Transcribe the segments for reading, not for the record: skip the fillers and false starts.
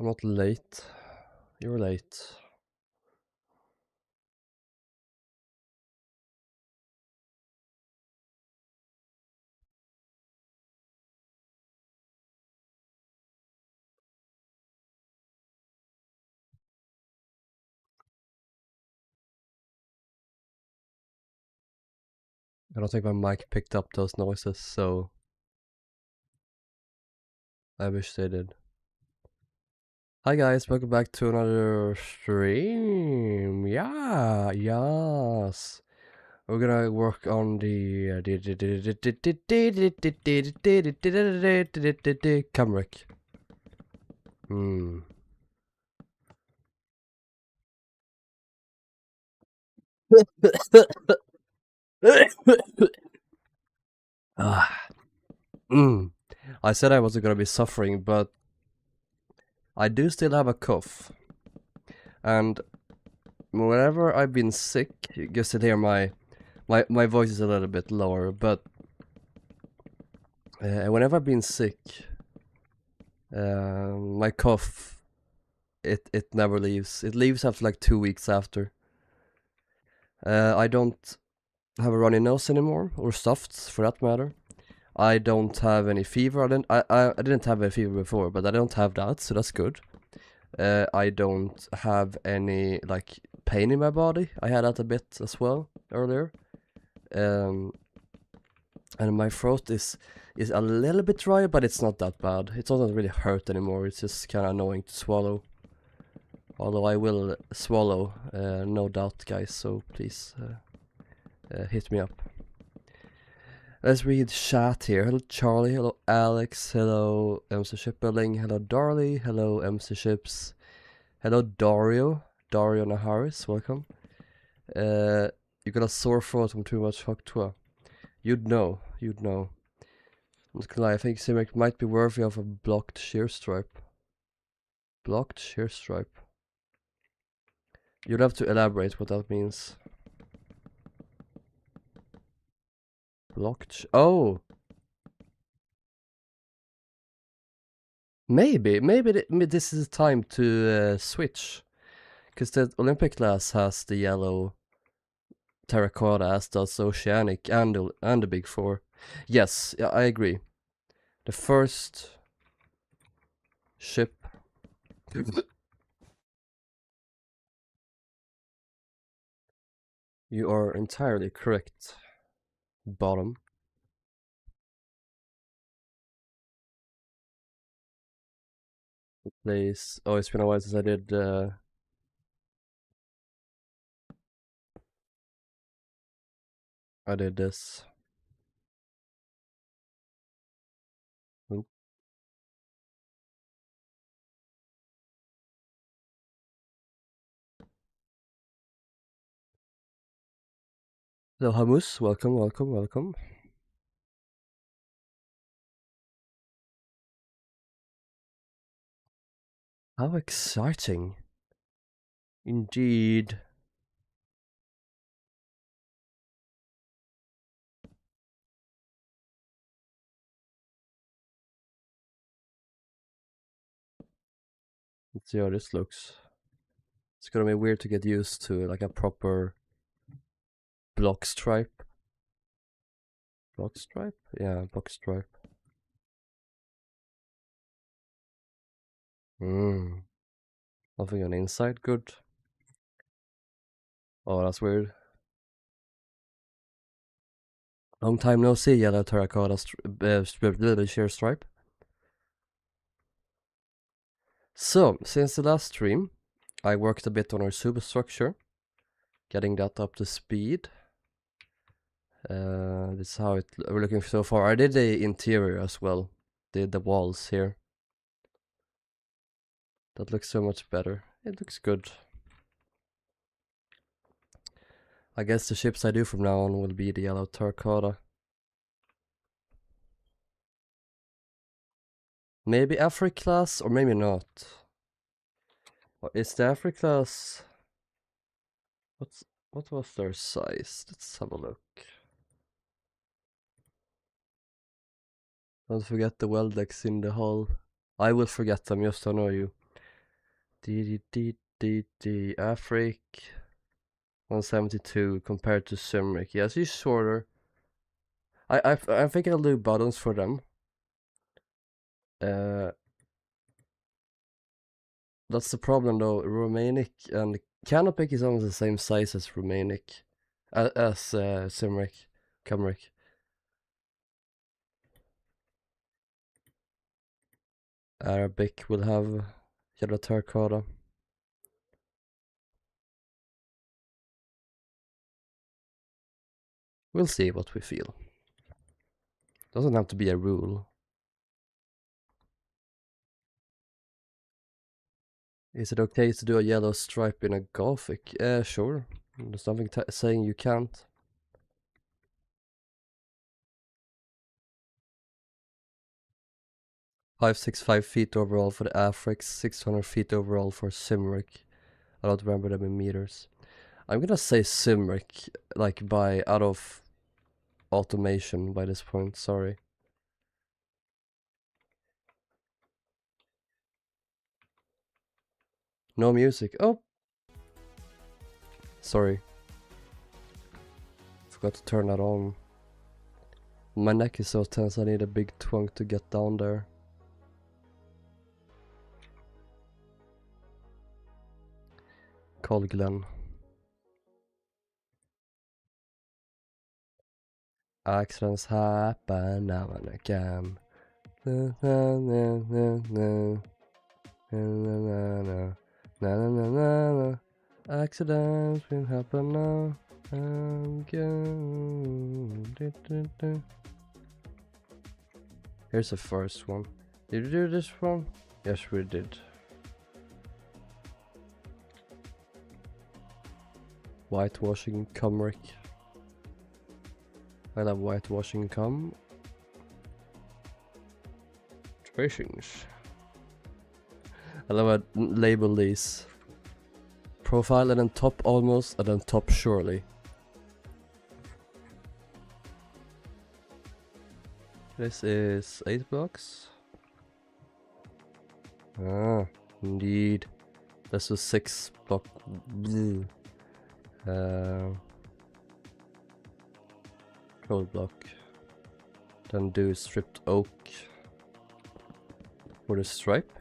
I'm not late. You're late. I don't think my mic picked up those noises, so I wish they did. Hi guys, welcome back to another stream. Yeah, yes. We're gonna work on the Cymric. I said I wasn't gonna be suffering, but I do still have a cough. And whenever I've been sick, you can still hear my voice is a little bit lower, but whenever I've been sick, my cough, it never leaves. It leaves after like 2 weeks after. I don't have a runny nose anymore, or stuffed for that matter. I don't have any fever. I didn't have a fever before, but I don't have that, so that's good. I don't have any like pain in my body. I had that a bit as well earlier. And my throat is a little bit dry, but it's not that bad. It doesn't really hurt anymore. It's just kind of annoying to swallow. Although I will swallow, no doubt, guys. So please hit me up. Let's read chat here. Hello Charlie, hello Alex, hello MC Shipbuilding, hello Darley, hello MC Ships, hello Dario Naharis, welcome. You got a sore throat from too much Hoktua. You'd know. I'm not gonna lie, I think Cymric might be worthy of a blocked shear stripe. Blocked shear stripe. You'd have to elaborate what that means. Blocked. Oh! Maybe this is the time to switch. Because the Olympic class has the yellow terracotta, as does Oceanic and the Big Four. Yes, yeah, I agree. The first ship. You are entirely correct. Bottom. Please. Oh, it's been a while since I did. I did this. Oop. Hello, Hamus. Welcome. How exciting. Indeed. Let's see how this looks. It's gonna be weird to get used to, like a proper block stripe. Block stripe? Yeah, block stripe. Nothing on the inside, good. Oh, that's weird. Long time no see, yellow terracotta sheer stripe. So, since the last stream, I worked a bit on our superstructure, getting that up to speed. This is how we're looking so far. I did the interior as well, did the walls here. That looks so much better. It looks good. I guess the ships I do from now on will be the yellow terracotta. Maybe Afri class, or maybe not. Is the Afri class... What was their size? Let's have a look. Don't forget the Weldex in the hull. I will forget them, just to annoy you. Afric 172 compared to Cymric. Yes, he's shorter. I think I'll do buttons for them. That's the problem though. Romanic and Canopic is almost the same size as Romanic, as Cymric, Cymric. Arabic will have yellow terracotta. We'll see what we feel. Doesn't have to be a rule. Is it okay to do a yellow stripe in a Gothic? Sure. There's nothing saying you can't. $565 overall for the Afrix, 600 feet overall for Cymric. I don't remember them in meters. I'm gonna say Cymric, like out of automation by this point, sorry. No music. Oh! Sorry. Forgot to turn that on. My neck is so tense, I need a big twunk to get down there. Call Glenn. Accidents happen now and again. Na na na na na. Na na na na na na na. Accidents will happen now and again. Here's the first one. Did we do this one? Yes, we did. Whitewashing Cymric. I love whitewashing tracings. I love how I label these. Profile and then top almost and then top surely. This is 8 blocks. Ah, indeed. This is 6 block. Cold block. Then do stripped oak for the stripe.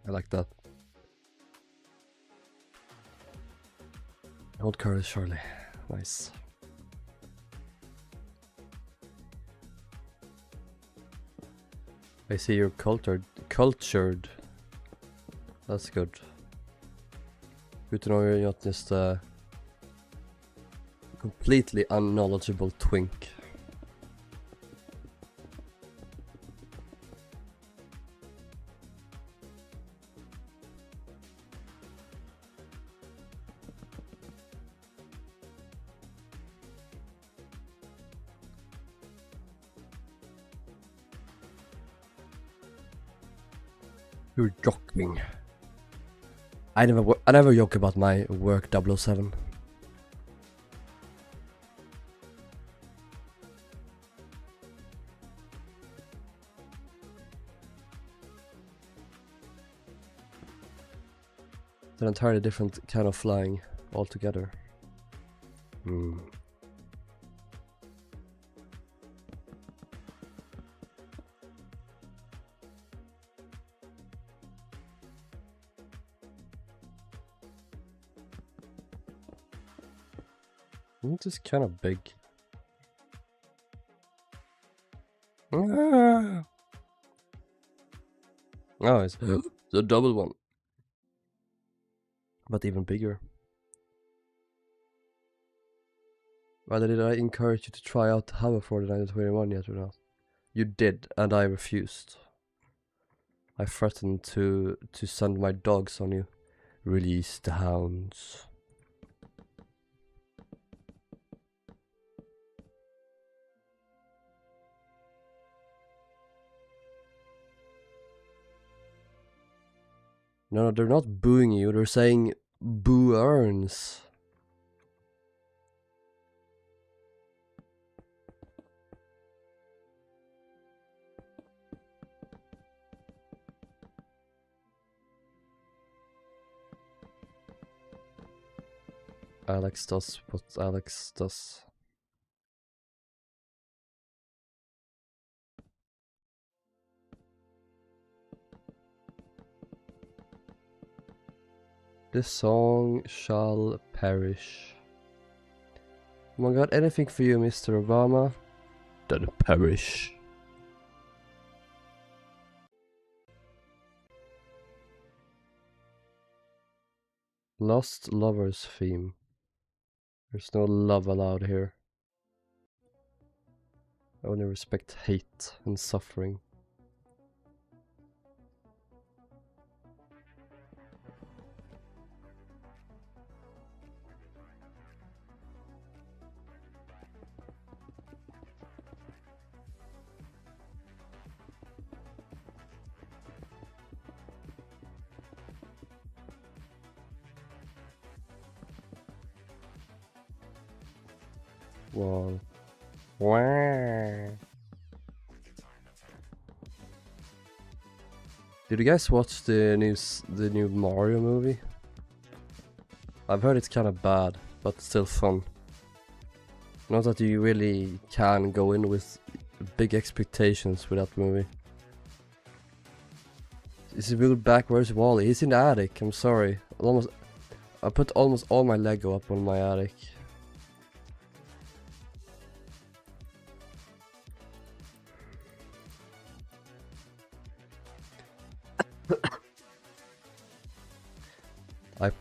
I like that. Old Curtis Shirley. Nice. I see you're cultured. That's good. Good to know you're not just a completely unknowledgeable twink. You're joking. I never joke about my work 007. It's an entirely different kind of flying altogether. It's just kind of big. Oh, it's the double one. But even bigger. Whether did I encourage you to try out the Hover for the 921 yet or not? You did, and I refused. I threatened to send my dogs on you. Release the hounds. No, they're not booing you, they're saying boo earns. Alex does what Alex does. This song shall perish. Oh my god, anything for you, Mr. Obama? Then perish. Lost Lovers theme. There's no love allowed here. I only respect hate and suffering. Wow. Wow. Did you guys watch the new Mario movie? I've heard it's kind of bad, but still fun. Not that you really can go in with big expectations with that movie. Is he moved back? Where's Wally? He's in the attic. I'm sorry. I put almost all my Lego up on my attic. I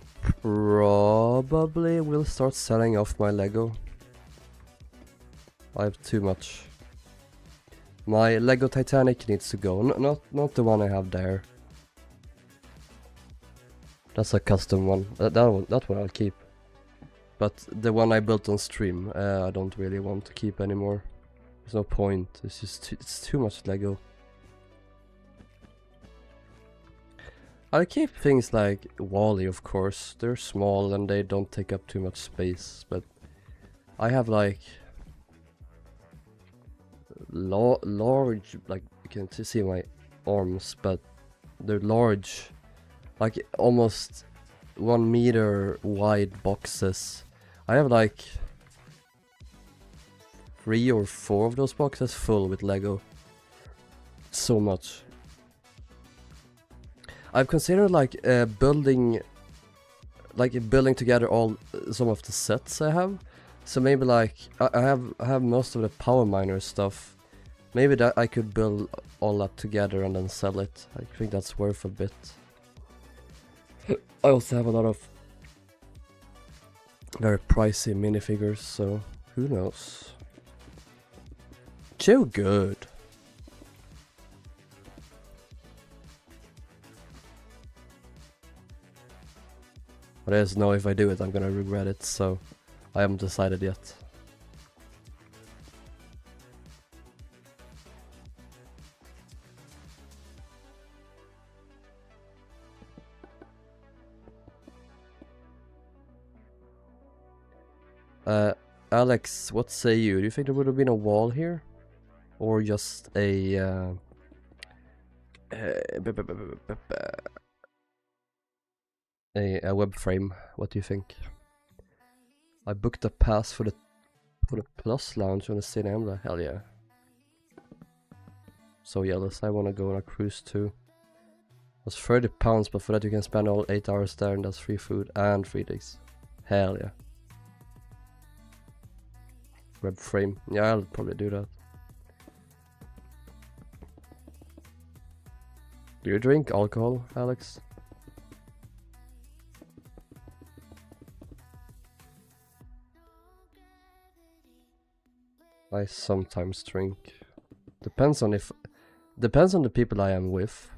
probably will start selling off my Lego. I have too much. My Lego Titanic needs to go. Not the one I have there. That's a custom one. That one I'll keep. But the one I built on stream, I don't really want to keep anymore. There's no point. It's just it's too much Lego. I keep things like Wally, of course. They're small and they don't take up too much space. But I have like large, like you can see my arms, but they're large, like almost 1 meter wide boxes. I have like 3 or 4 of those boxes full with Lego. So much. I've considered like building together some of the sets I have. So maybe like I have most of the power miner stuff. Maybe that I could build all that together and then sell it. I think that's worth a bit. I also have a lot of very pricey minifigures, so who knows? Too good. But I just know if I do it, I'm gonna regret it, so I haven't decided yet. Alex, what say you? Do you think there would have been a wall here? Or just a web frame? What do you think? I booked a pass for the Plus Lounge on the Cinema. Hell yeah. So jealous. I wanna go on a cruise too. That's £30, but for that you can spend all 8 hours there and that's free food and 3 days. Hell yeah. Web frame. Yeah, I'll probably do that. Do you drink alcohol, Alex? I sometimes drink. Depends on the people I am with.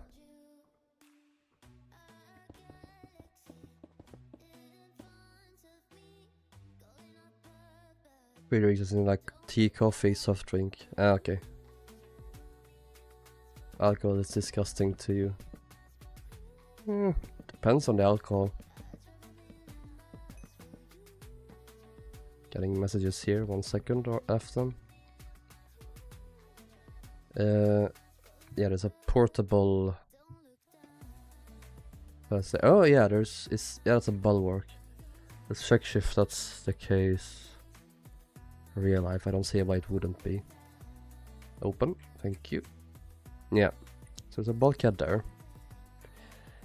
Free drinks is in like tea, coffee, soft drink. Ah, okay. Alcohol is disgusting to you. Depends on the alcohol. Getting messages here, 1 second or after. Yeah, there's a portable. Oh yeah, that's a bulwark. Let's check if that's the case. Real life, I don't see why it wouldn't be. Open, thank you. Yeah, so there's a bulkhead there.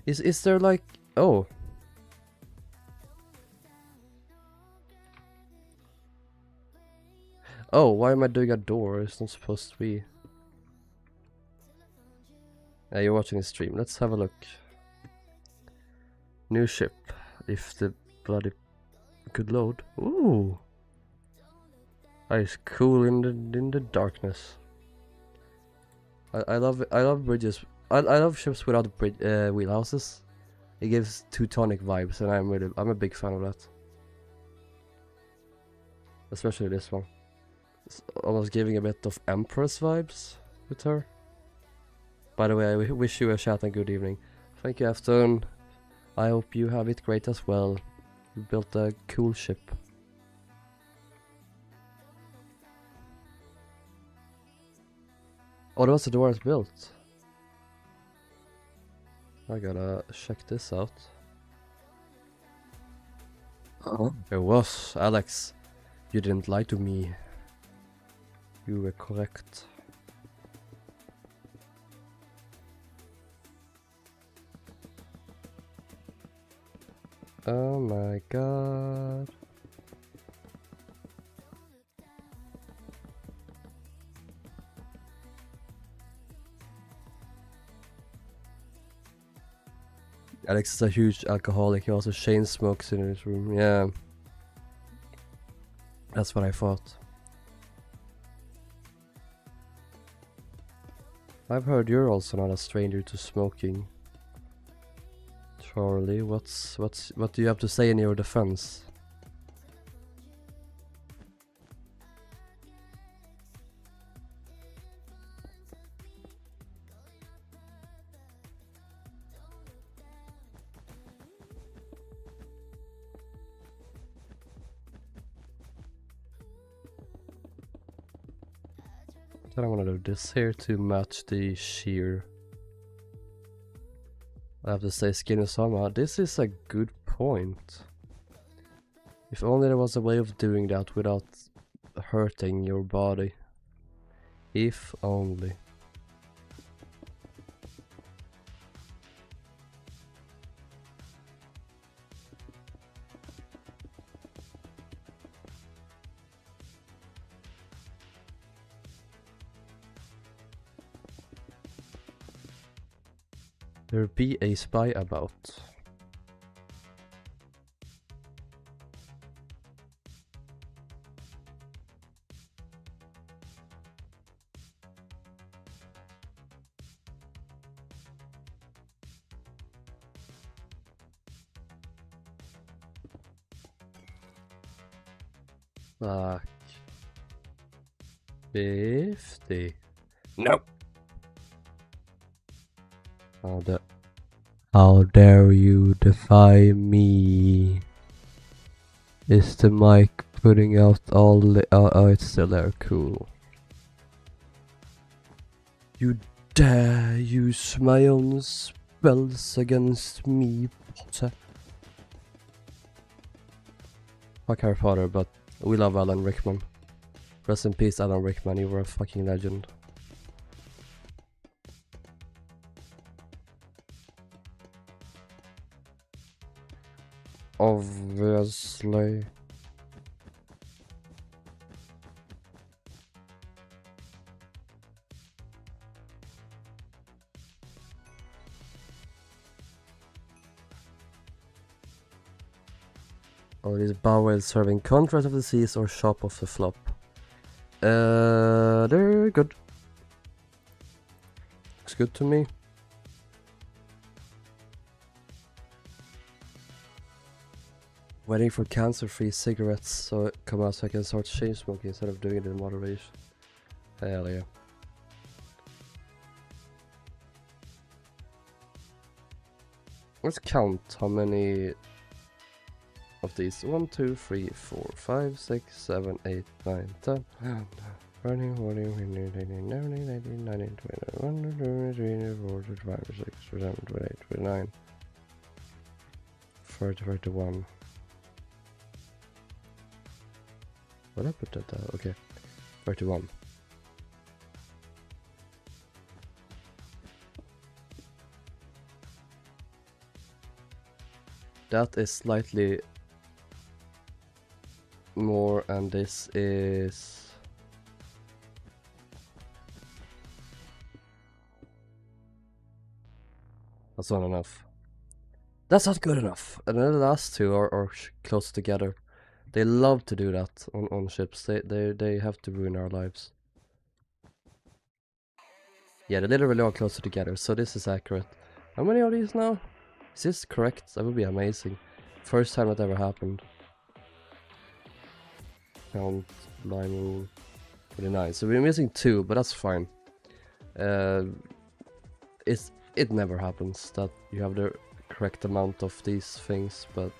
Is there like, oh. Oh, why am I doing a door? It's not supposed to be. Yeah, you're watching a stream. Let's have a look. New ship. If the bloody could load. Ooh. That is cool in the darkness. I love bridges. I love ships without wheelhouses. It gives Teutonic vibes, and I'm a big fan of that. Especially this one. It's almost giving a bit of Empress vibes with her. By the way, I wish you a chat and good evening. Thank you, Afton. I hope you have it great as well. You built a cool ship. Oh, that was the door it's built. I gotta check this out. It was, Alex. You didn't lie to me. You were correct. Oh my god. Alex is a huge alcoholic. He also chain smokes in his room. Yeah. That's what I thought. I've heard you're also not a stranger to smoking. Charlie, what do you have to say in your defense? Then I want to do this here to match the shear. I have to say Skinner-sama, this is a good point. If only there was a way of doing that without hurting your body. If only. There be a spy about. Fuck. 50. No. How dare you defy me? Is the mic putting out all the... Oh, it's still there, cool. You dare use my own spells against me, Potter. Fuck Harry Potter, but we love Alan Rickman. Rest in peace, Alan Rickman, you were a fucking legend. Obviously. Or is Bowel serving Contract of the Seas or Shop of the Flop? They're good. Looks good to me. Waiting for cancer-free cigarettes so it come out so I can start chain smoking instead of doing it in moderation. Hell yeah. Let's count how many of these. 1, 2, 3, 4, 5, 6, 7, 8, 9, 10. 20, 40, 50, 90, 90, 90, 21, 22, 23, 24, 25, 26, 27, 28, 29, 30, 31. What did I put that down? Okay, 31. That is slightly more, and this is... That's not enough. That's not good enough. And then the last two are close together. They love to do that on ships. They have to ruin our lives. Yeah, they literally are closer together, so this is accurate. How many are these now? Is this correct? That would be amazing. First time that ever happened. Count, line, 29. So we're missing 2, but that's fine. It never happens that you have the correct amount of these things, but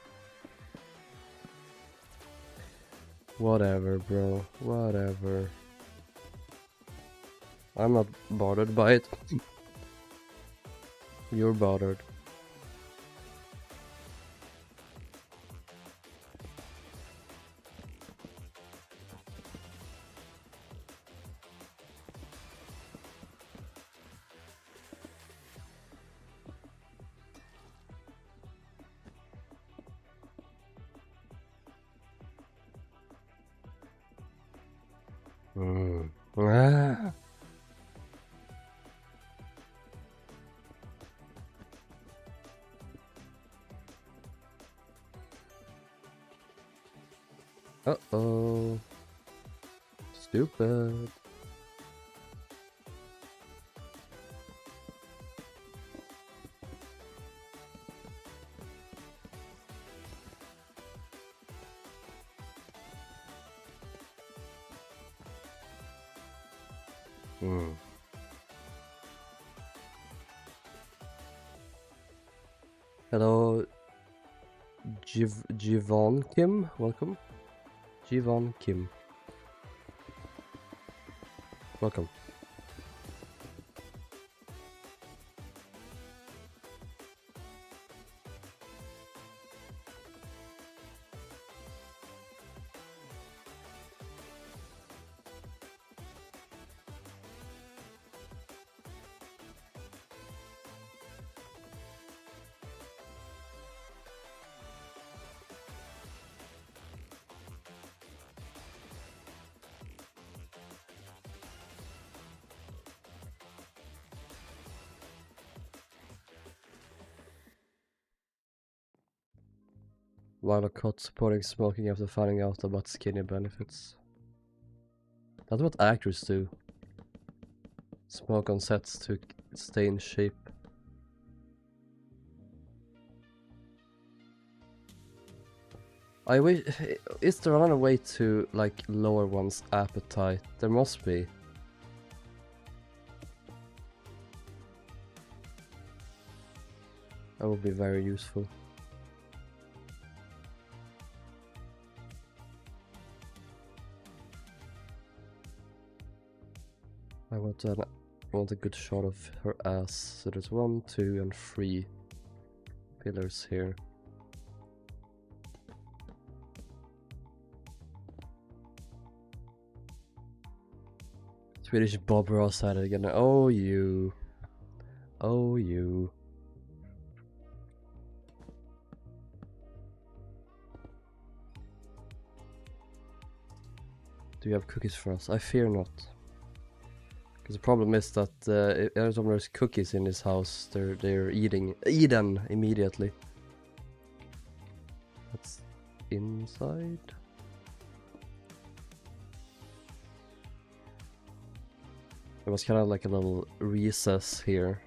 whatever, bro. Whatever. I'm not bothered by it. You're bothered. Ah. Uh-oh. Stupid. Hello, Jivon Kim, welcome. Jivon Kim, welcome. While a cot supporting smoking after finding out about skinny benefits. That's what actors do. Smoke on sets to stay in shape. I wish... Is there another way to, like, lower one's appetite? There must be. That would be very useful. I want a good shot of her ass. So there's 1, 2, and 3 pillars here. Swedish Bob Ross at it again. Oh, you. Oh, you. Do you have cookies for us? I fear not. Because the problem is that every time there's cookies in this house, they're eaten immediately. That's inside. There was kind of like a little recess here.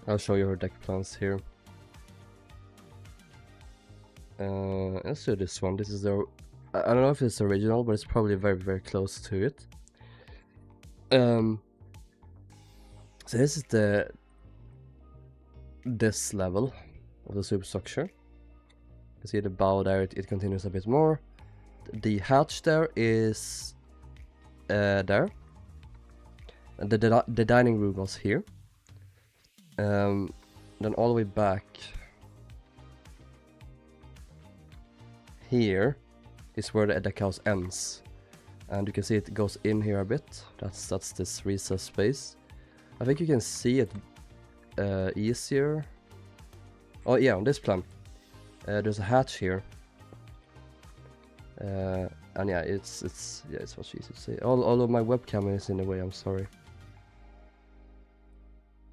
I'll show you her deck plans here. Let's do this one. This is their I don't know if it's original, but it's probably very, very close to it. So this is this level of the superstructure. You see the bow there, it continues a bit more. The hatch there is there. And the dining room was here. Then all the way back here is where the deck house ends. And you can see it goes in here a bit. That's this recess space. I think you can see it easier. Oh yeah, on this plan. There's a hatch here. And yeah, it's much easier to see. All of my webcam is in the way, I'm sorry.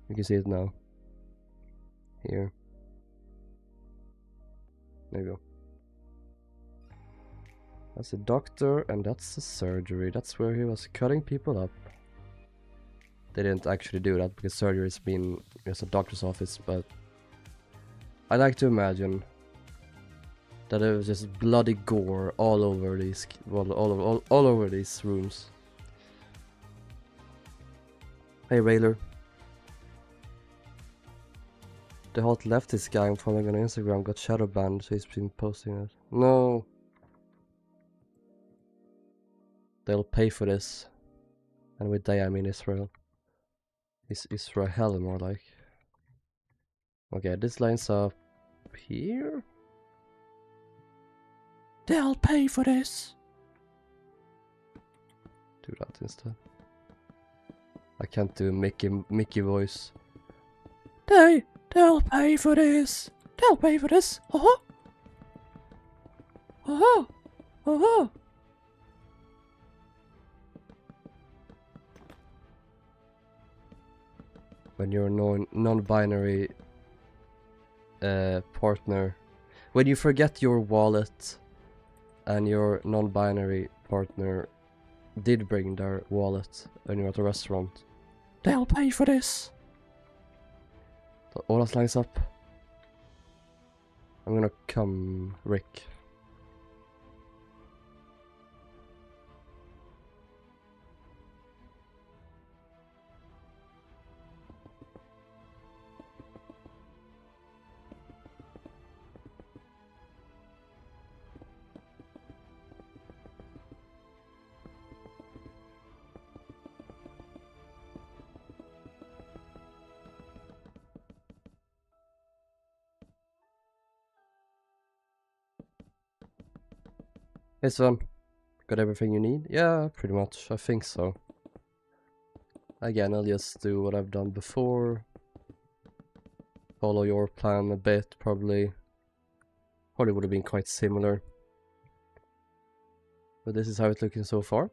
You can see it now. Here. There you go. That's the doctor and that's the surgery. That's where he was cutting people up. They didn't actually do that because surgery has been just a doctor's office, but I like to imagine that there was just bloody gore all over these, all over these rooms. Hey Railer. The hot leftist guy I'm following on Instagram got shadow banned, so he's been posting it. No. They'll pay for this. And with they I mean Israel. Israel more like. Okay, this lines up here. They'll pay for this. Do that instead. I can't do Mickey voice. They'll pay for this. They'll pay for this. When you're non-binary partner, when you forget your wallet and your non-binary partner did bring their wallet and you're at a restaurant, they'll pay for this. All that lines up. I'm gonna come, Rick. Hey son, got everything you need? Yeah, pretty much, I think so. Again, I'll just do what I've done before. Follow your plan a bit, probably. Probably would have been quite similar. But this is how it's looking so far.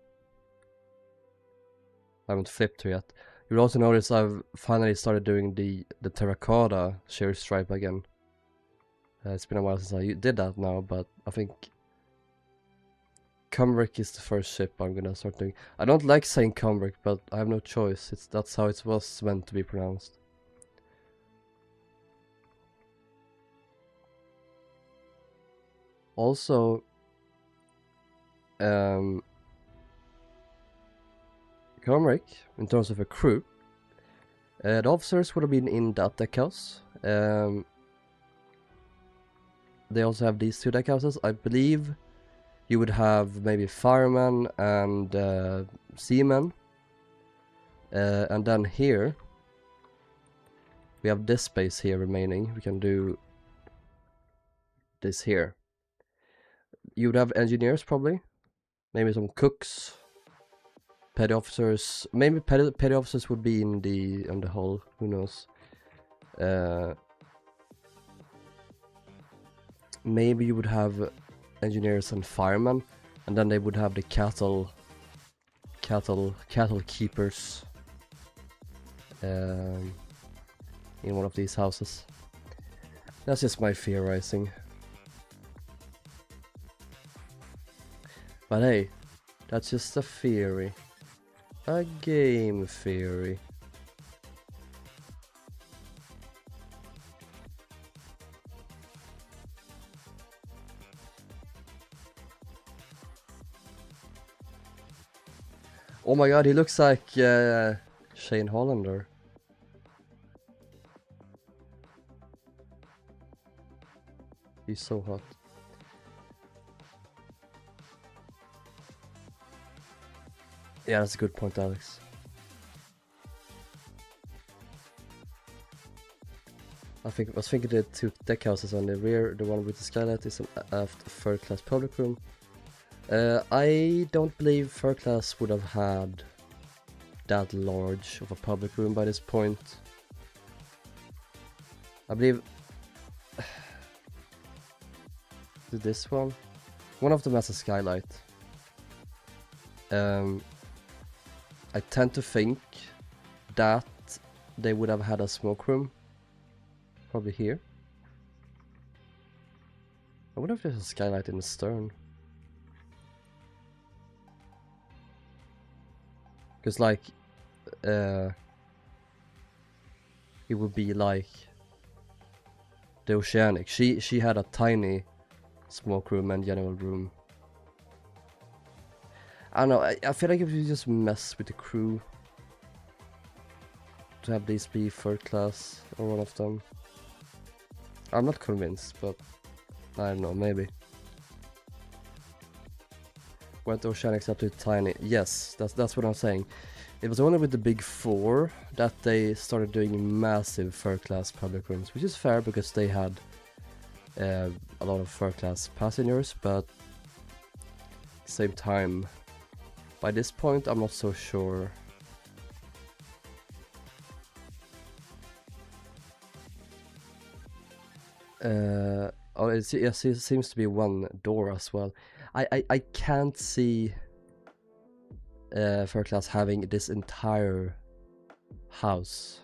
I haven't flipped to yet. You'll also notice I've finally started doing the terracotta sheer stripe again. It's been a while since I did that now, but I think Cymric is the first ship I'm gonna start doing. I don't like saying Cymric, but I have no choice. That's how it was meant to be pronounced. Also, Cymric, in terms of a crew, the officers would have been in that deck house. They also have these two deck houses. I believe you would have maybe firemen and seamen. And then here, we have this space here remaining. We can do this here. You would have engineers probably. Maybe some cooks. Petty officers. Maybe petty officers would be in the hull. Who knows? Maybe you would have engineers and firemen, and then they would have the cattle keepers in one of these houses. That's just my theorizing. But hey, that's just a theory. A game theory. Oh my god, he looks like Shane Hollander. He's so hot. Yeah, that's a good point, Alex. I was thinking the two deck houses on the rear, the one with the skylight is a third class public room. I don't believe third class would have had that large of a public room by this point. I believe this one of them has a skylight. I tend to think that they would have had a smoke room, probably here. I wonder if there's a skylight in the stern. Because like, it would be like the Oceanic. She had a tiny smoke room and general room. I don't know, I feel like if you just mess with the crew to have these be third class or one of them. I'm not convinced, but I don't know, maybe. Went Oceanics up to tiny. Yes, that's what I'm saying. It was only with the big four that they started doing massive third class public rooms, which is fair because they had a lot of third class passengers, but at the same time, by this point I'm not so sure. Oh, it seems to be one door as well. I can't see third class having this entire house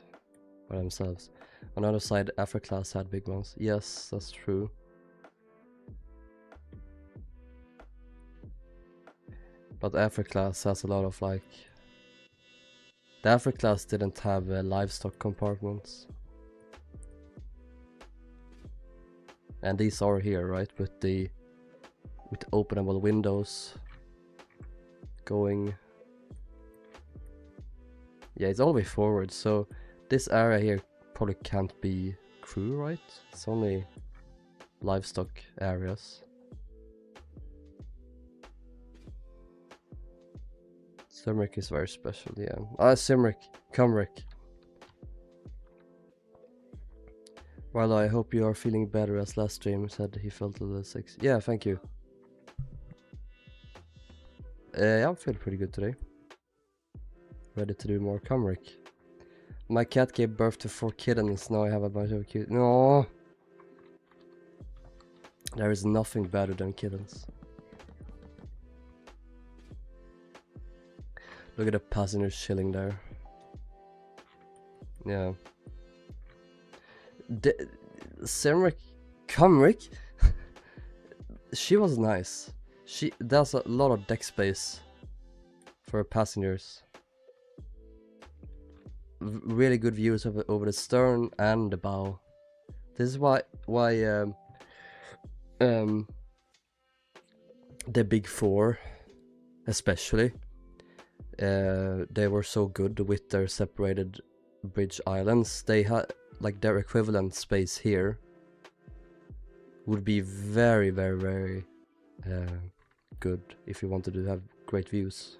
by themselves. On the other side, Afro class had big ones. Yes, that's true. But Afro class has a lot of like... The Afro class didn't have livestock compartments. And these are here, right? With openable windows going. Yeah, it's all the way forward, so this area here probably can't be crew, right? It's only livestock areas. Cymric is very special, yeah. Cymric. Well, I hope you are feeling better, as last stream said he felt a little sick. Yeah, thank you. I'm feeling pretty good today. Ready to do more Cymric. My cat gave birth to 4 kittens, now I have a bunch of cute... No! There is nothing better than kittens. Look at the passengers chilling there. Yeah. Cymric... She was nice. There's a lot of deck space for passengers. Really good views over the stern and the bow. This is why the big four, especially, they were so good with their separated bridge islands. They had like their equivalent space here would be very, very, very good if you wanted to have great views.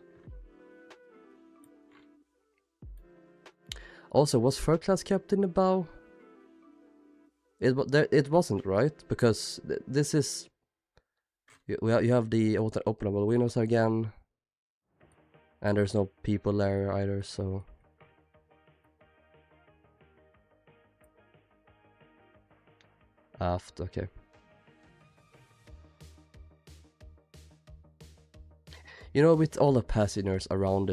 Also, was third class kept in the bow? It wasn't, right? Because this is... You have the openable windows again. And there's no people there either, so... Aft, okay. You know, with all the passengers around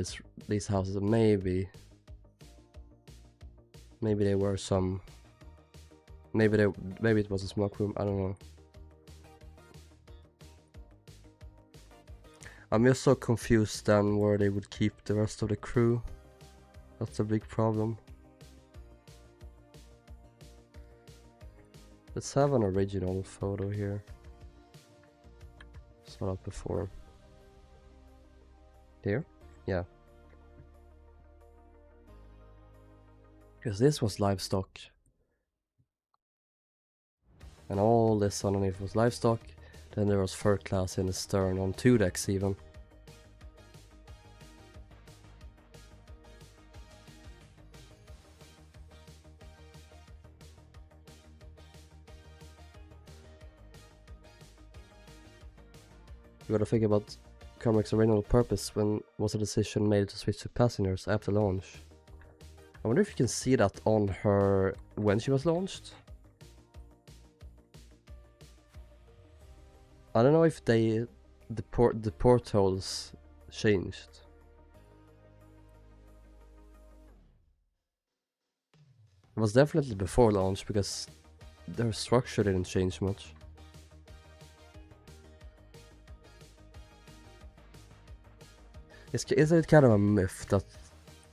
these houses, maybe there were some... Maybe it was a smoke room, I don't know. I'm just so confused then where they would keep the rest of the crew. That's a big problem. Let's have an original photo here. Saw that before. Here? Yeah. Because this was livestock. And all this underneath was livestock. Then there was third class in the stern on 2 decks even. You gotta think about Cymric's original purpose when was a decision made to switch to passengers after launch. I wonder if you can see that on her when she was launched. I don't know if the portholes changed. It was definitely before launch because their structure didn't change much. Isn't it kind of a myth that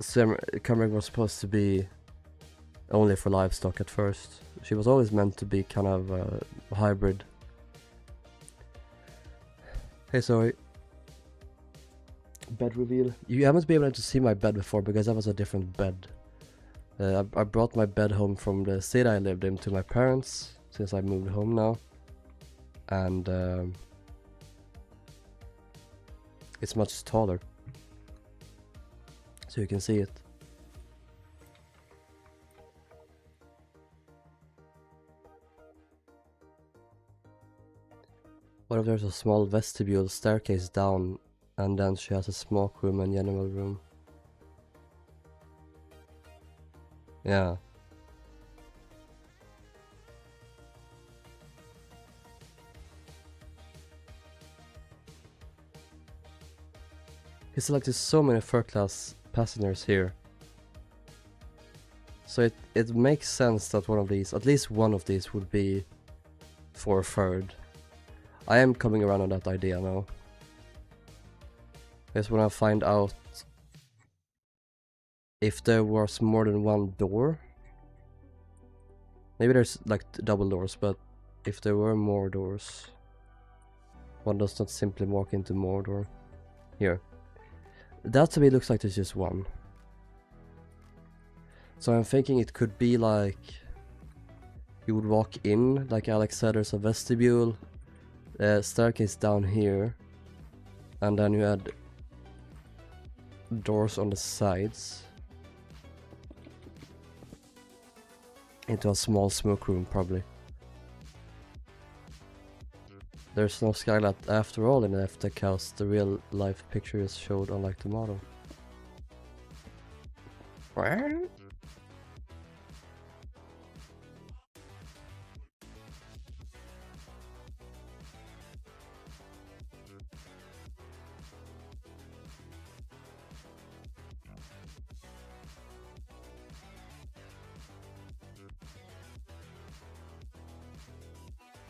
Cymric was supposed to be only for livestock at first? She was always meant to be kind of a hybrid. Hey, sorry. Bed reveal. You haven't been able to see my bed before because that was a different bed. I brought my bed home from the city I lived in to my parents since I moved home now. And it's much taller. So you can see it. What if there's a small vestibule staircase down and then she has a smoke room and general room? Yeah. It's like there's so many third class passengers here. So it makes sense that one of these, at least one of these, would be for a third. I am coming around on that idea now. I just wanna find out if there was more than one door. Maybe there's like double doors, but if there were more doors, one does not simply walk into more door. Here. That to me looks like there's just one. So I'm thinking it could be like you would walk in, like Alex said, there's a vestibule, staircase down here, and then you had doors on the sides into a small smoke room probably. There's no skylight after all in the F-Tech house. The real life picture is showed unlike the model.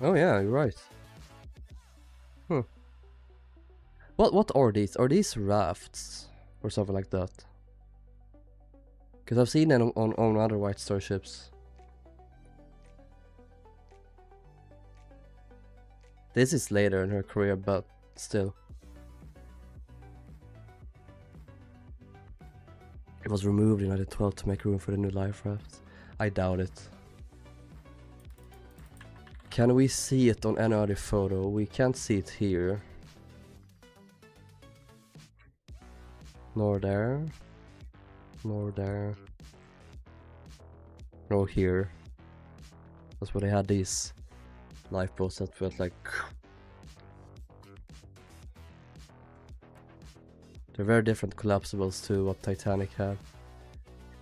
Oh yeah, you're right. What are these? Are these rafts or something like that? Because I've seen them on other White Star ships. This is later in her career, but still. It was removed in 1912 to make room for the new life rafts. I doubt it. Can we see it on any other photo? We can't see it here. Nor there. Nor there. Nor here. That's where they had these lifeboats that felt like... They're very different collapsibles to what Titanic had.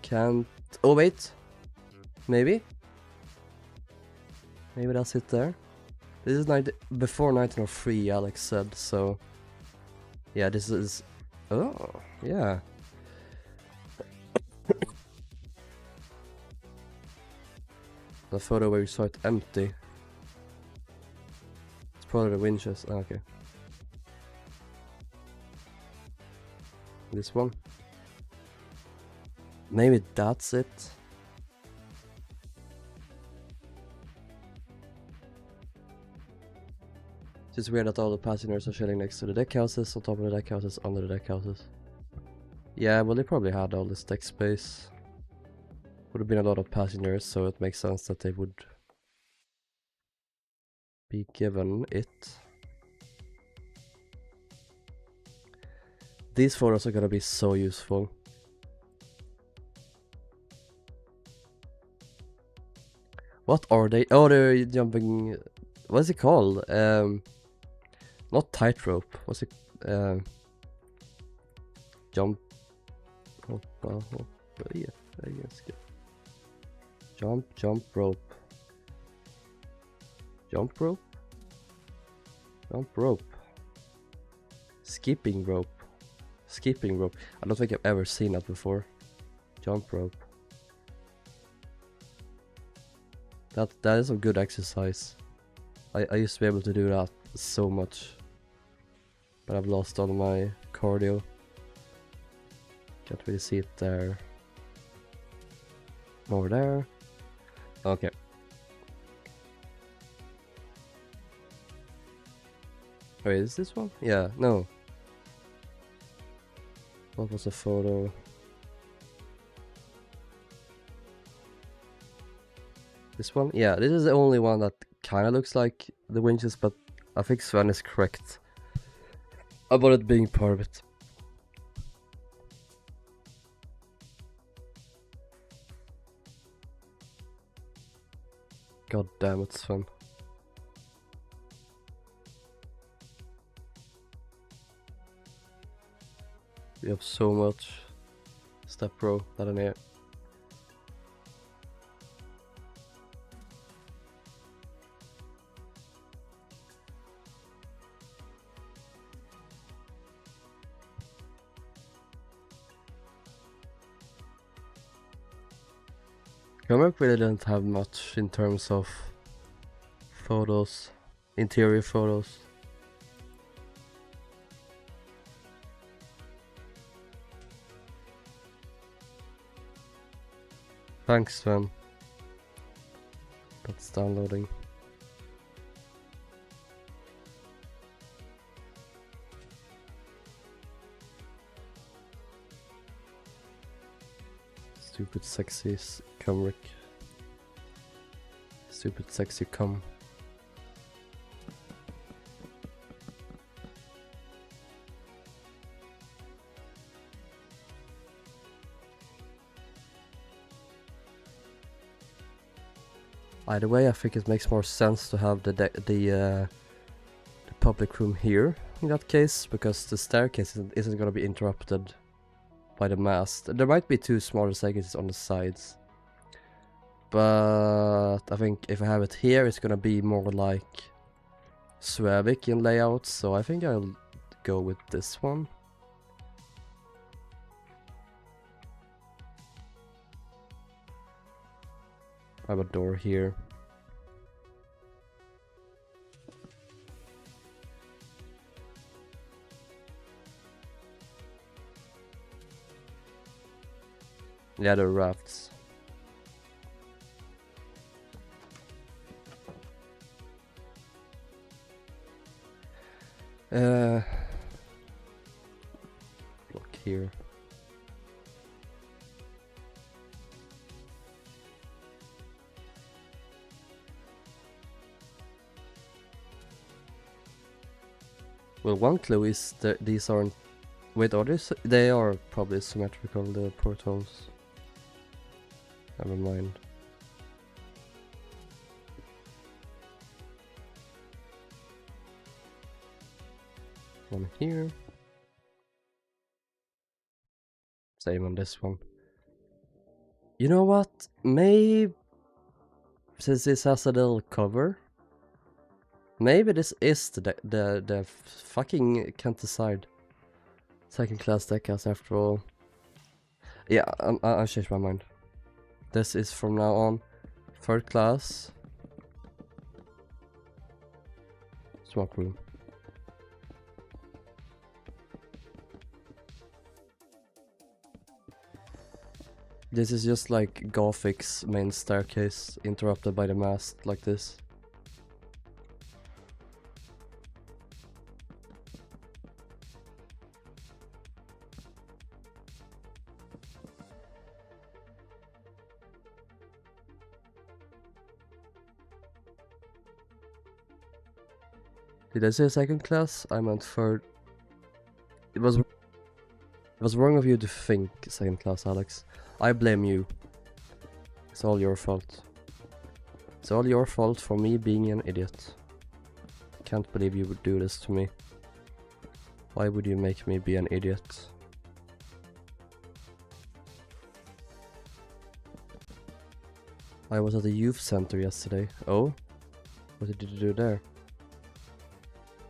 Can't... Oh wait! Maybe? Maybe that's it there. This is before 1903, Alex said, so... Yeah, this is... Oh, yeah. The photo where you saw it empty. It's probably the winches. Oh, okay. This one. Maybe that's it. It's just weird that all the passengers are chilling next to the deck houses, on top of the deck houses, under the deck houses. Yeah, well they probably had all this deck space would have been a lot of passengers, so it makes sense that they would be given it. These photos are gonna be so useful. What are they? Oh, they're jumping. What's it called? Not tightrope. What's it? Jump. Hoppa, hoppa, yeah, I guess. Jump rope. Jump rope? Jump rope. Skipping rope. Skipping rope. I don't think I've ever seen that before. Jump rope. That is a good exercise. I used to be able to do that so much. But I've lost all my cardio. Can't really see it there. Over there. Okay. Wait, is this one? Yeah, no. What was the photo? This one? Yeah, this is the only one that kind of looks like the winches, but I think Sven is correct about it being part of it. God damn it, Sven. We have so much step row that in here. Cymric really didn't have much in terms of photos, interior photos. Thanks, Sven. That's downloading. Stupid sexy Cymric. Stupid sexy cum. Either way, I think it makes more sense to have the public room here in that case, because the staircase isn't gonna be interrupted by the mast. There might be two smaller staircases on the sides, but I think if I have it here, it's gonna be more like Slavic in layout, so I think I'll go with this one. I have a door here. Yeah, the rafts. Block here. Well, one clue is that these aren't... Wait, are these? They are probably symmetrical, the portholes. Never mind. One here. Same on this one. You know what? Maybe... Since this has a little cover... Maybe this is the fucking... Can't decide. Second class deckhouse after all. Yeah, I changed my mind. This is from now on third class. Smoke room. This is just like Gothic's main staircase interrupted by the mast like this. Did I say second class? I meant third. It was wrong of you to think second class, Alex. I blame you. It's all your fault. It's all your fault for me being an idiot. Can't believe you would do this to me. Why would you make me be an idiot? I was at the youth center yesterday. Oh? What did you do there?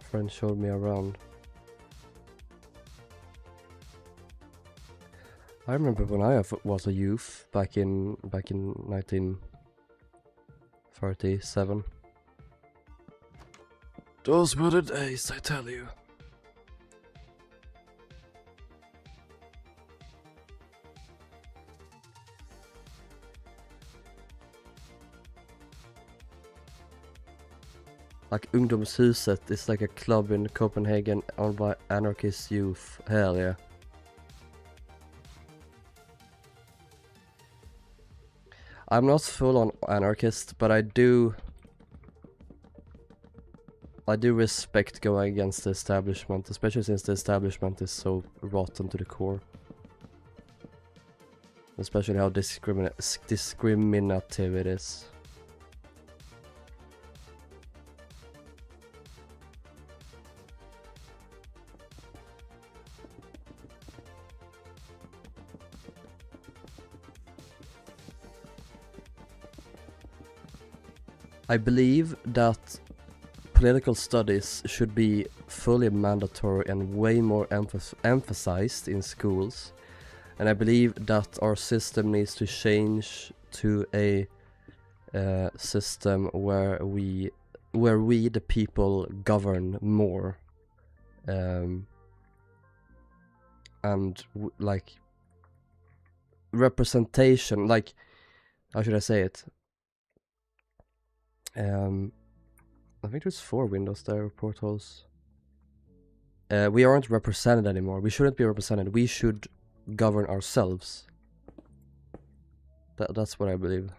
Friend showed me around. I remember when I was a youth back in 1937. Those were the days, I tell you. Like Ungdomshuset is like a club in Copenhagen owned by anarchist youth. Hell yeah. I'm not full on anarchist, but I do respect going against the establishment, especially since the establishment is so rotten to the core. Especially how discriminative it is. I believe that political studies should be fully mandatory and way more emphasized in schools. And I believe that our system needs to change to a system where we the people govern more. And like representation, like how should I say it? I think there's 4 windows there, portholes. We aren't represented anymore. We shouldn't be represented. We should govern ourselves. That's what I believe.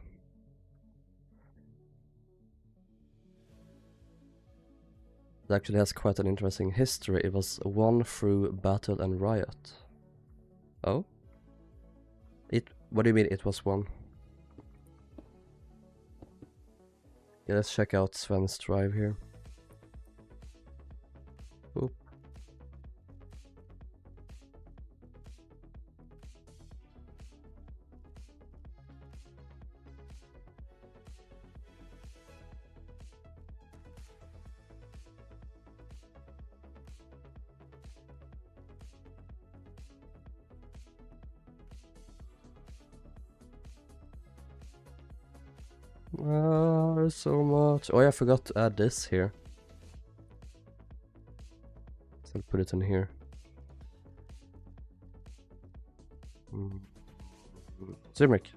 It actually has quite an interesting history. It was won through battle and riot. Oh? What do you mean it was won? Yeah, let's check out Sven's drive here. Oop. There's so much. Oh, yeah, I forgot to add this here. So I'll put it in here. Cymric.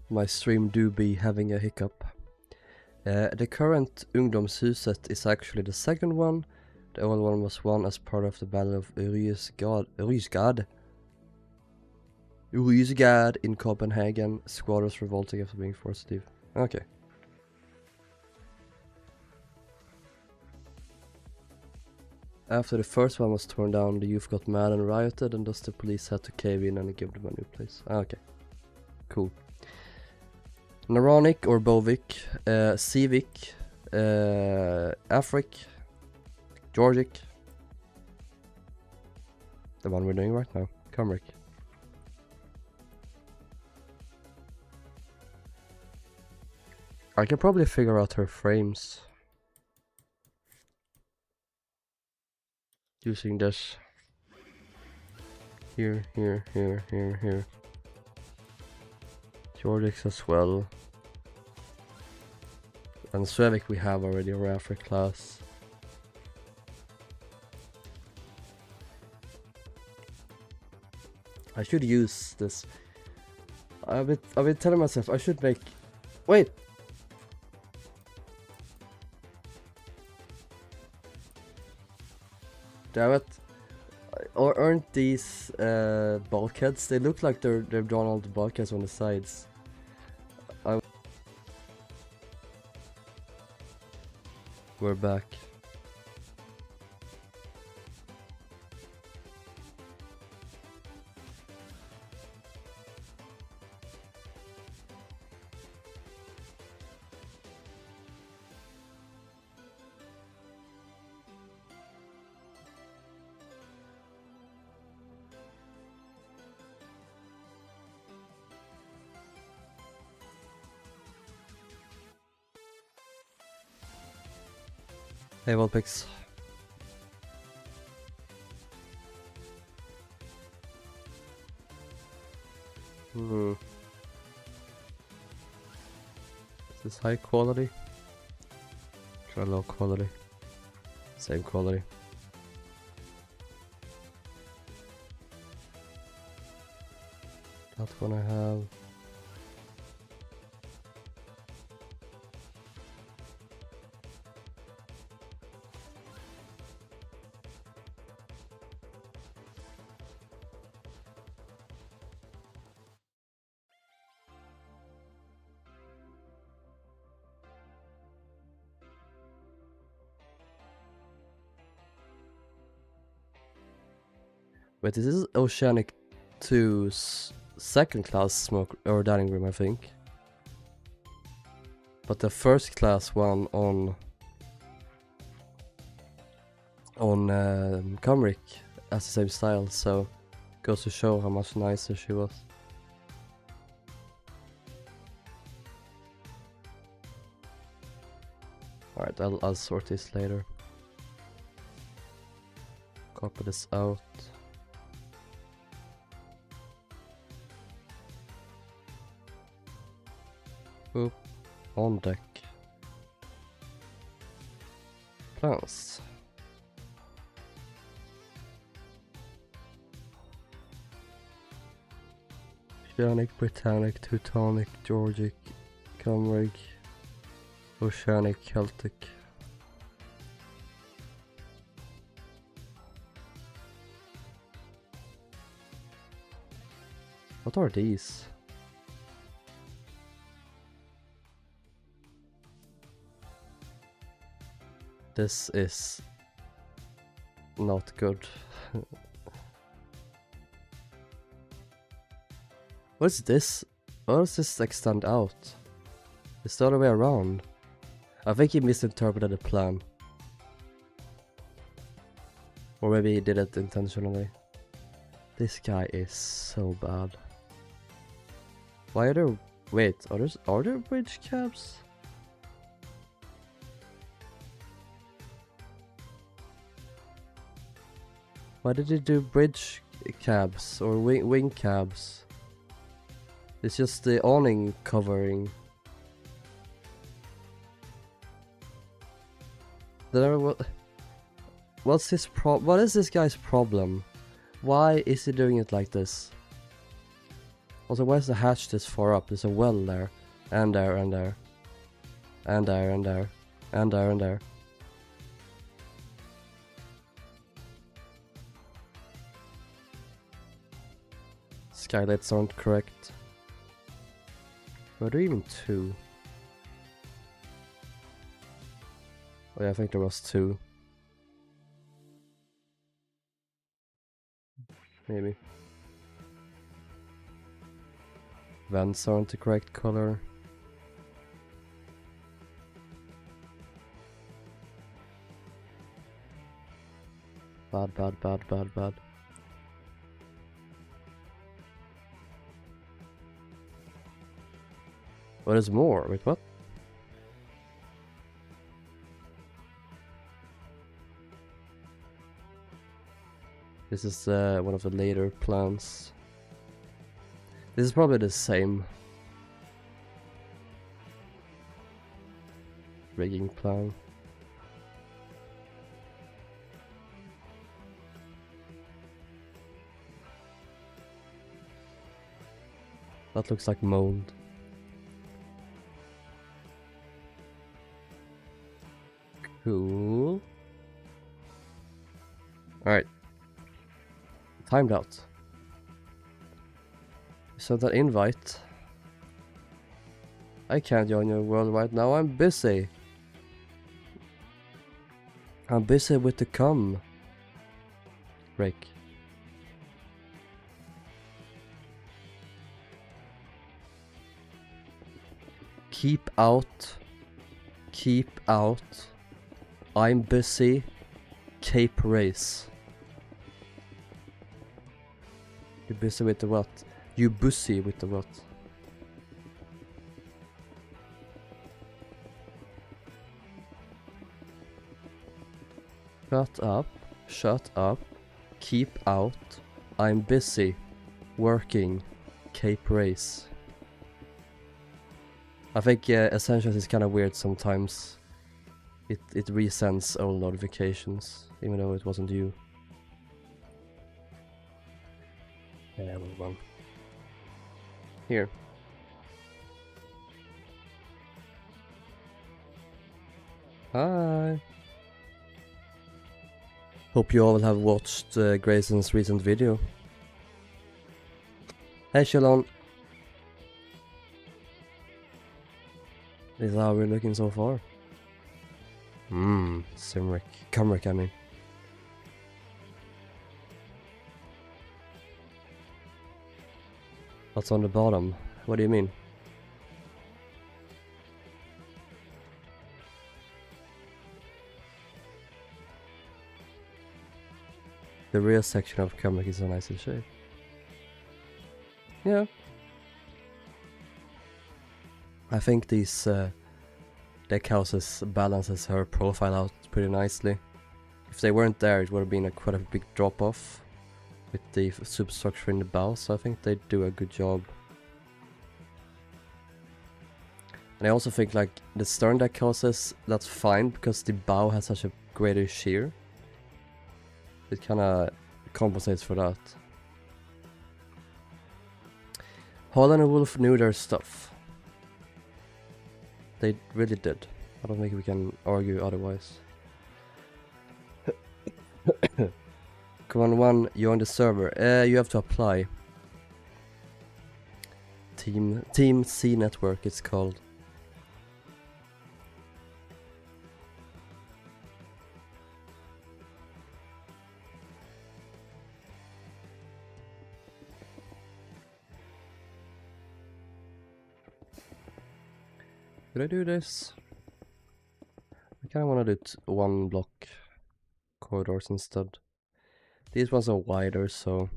My stream do be having a hiccup. The current Ungdomshuset is actually the second one. The old one was won as part of the Battle of Rilhon in Copenhagen. Squatters revolting after being forced to leave. Okay. After the first one was torn down, the youth got mad and rioted, and thus the police had to cave in and give them a new place. Okay. Cool. Naronic or Bovik, Civic, Afric, Georgic, the one we're doing right now, Cymric. I can probably figure out her frames using this. Here. Georgics as well. And Civic we have already, our Afric class. I should use this. I've been telling myself I should make. Wait. Damn it! Or aren't these bulkheads? They look like they've drawn all the bulkheads on the sides. We're back. Hey, Volpix. Is this high quality? Try low quality. Same quality. That's one I have. Wait, this is Oceanic 2's second class smoke or dining room, I think. But the first class one on Cymric has the same style, so goes to show how much nicer she was. Alright, I'll sort this later. Copy this out. Oop, on deck. Plans. Oceanic, Britannic, Teutonic, Georgic, Cymric, Oceanic, Celtic. What are these? This is not good. What is this? Why does this extend out? It's the other way around. I think he misinterpreted the plan. Or maybe he did it intentionally. This guy is so bad. Why are there... Wait, are there bridge cabs? Why did he do bridge cabs or wing cabs? It's just the awning covering. What's his what is this guy's problem? Why is he doing it like this? Also, why is the hatch this far up? There's a well there. And there, and there. And there, and there. And there, and there. Skylights aren't correct. Were there even two? Oh yeah, I think there was two. Maybe. Vents aren't the correct color. Bad, bad, bad, bad, bad. What is more? Wait, what? This is one of the later plans. This is probably the same rigging plan. That looks like mold. Cool. Alright. Timed out. So that invite. I can't join your world right now, I'm busy. I'm busy with the break. Keep out. Keep out. I'm busy. Cape race. You busy with the what? You busy with the what? Shut up. Shut up. Keep out. I'm busy. Working. Cape race. I think Essentials is kind of weird sometimes. It resends old notifications, even though it wasn't you. Yeah, move on. Here. Hi. Hope you all have watched Grayson's recent video. Hey Rilhon. This is how we're looking so far. Cymric. Cymric, I mean. What's on the bottom? What do you mean? The rear section of Cymric is so nice in shape. Yeah. I think these deck houses balances her profile out pretty nicely. If they weren't there, it would have been quite a big drop off with the superstructure in the bow, so I think they do a good job. And I also think like the stern deck houses, that's fine because the bow has such a greater shear. It kinda compensates for that. Holland and Wolf knew their stuff. They really did. I don't think we can argue otherwise. Command 1, you're on the server. You have to apply. Team C network it's called. Could I do this? I kinda wanna do one block corridors instead. These ones are wider, so...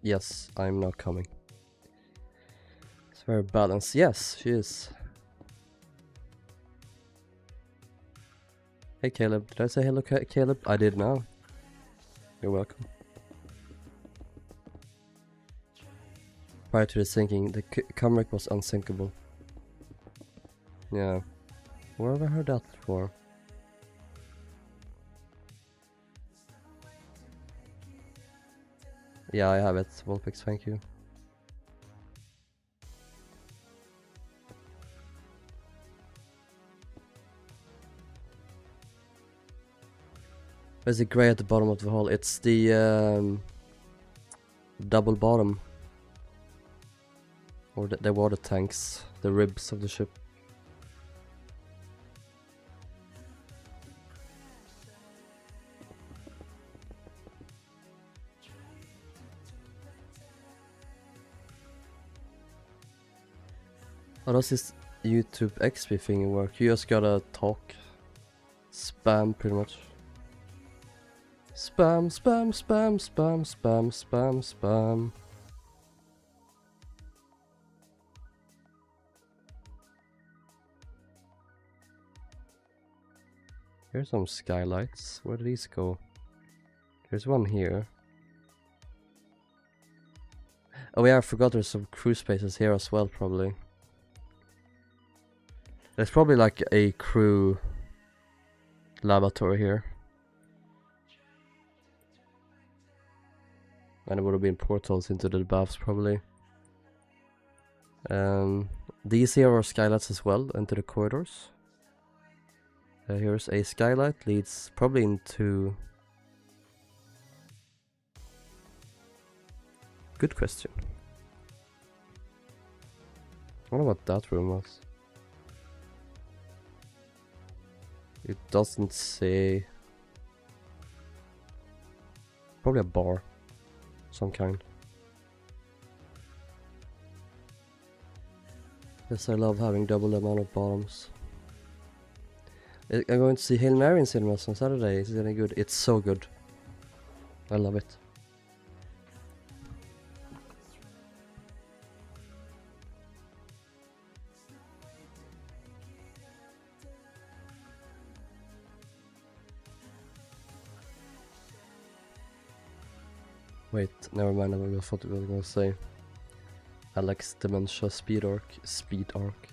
Yes, I'm not coming. It's very balanced. Yes, she is. Hey Caleb, did I say hello Caleb? I did now. You're welcome. Prior to the sinking, the Cymric was unsinkable. Yeah. Where have I heard that before? Yeah, I have it. Wolfix, thank you. There's a grey at the bottom of the hull. It's the double bottom. Or the water tanks. The ribs of the ship. How does this YouTube XP thing work? You just gotta talk. Spam pretty much. Spam, spam, spam, spam, spam, spam, spam. Here's some skylights. Where did these go? There's one here. Oh yeah, I forgot there's some crew spaces here as well, probably. There's probably like a crew lavatory here. And it would have been portals into the baths, probably. These here are skylights as well into the corridors. Here's a skylight, leads probably into... Good question. I wonder what that room was. It doesn't say... Probably a bar. Some kind. Yes, I love having double the amount of bottoms. I'm going to see Hail Mary in cinemas on Saturday. Is it any good? It's so good. I love it. Wait, never mind. I thought what I was going to say. Alex Dementia Speed Arc. Speed Arc.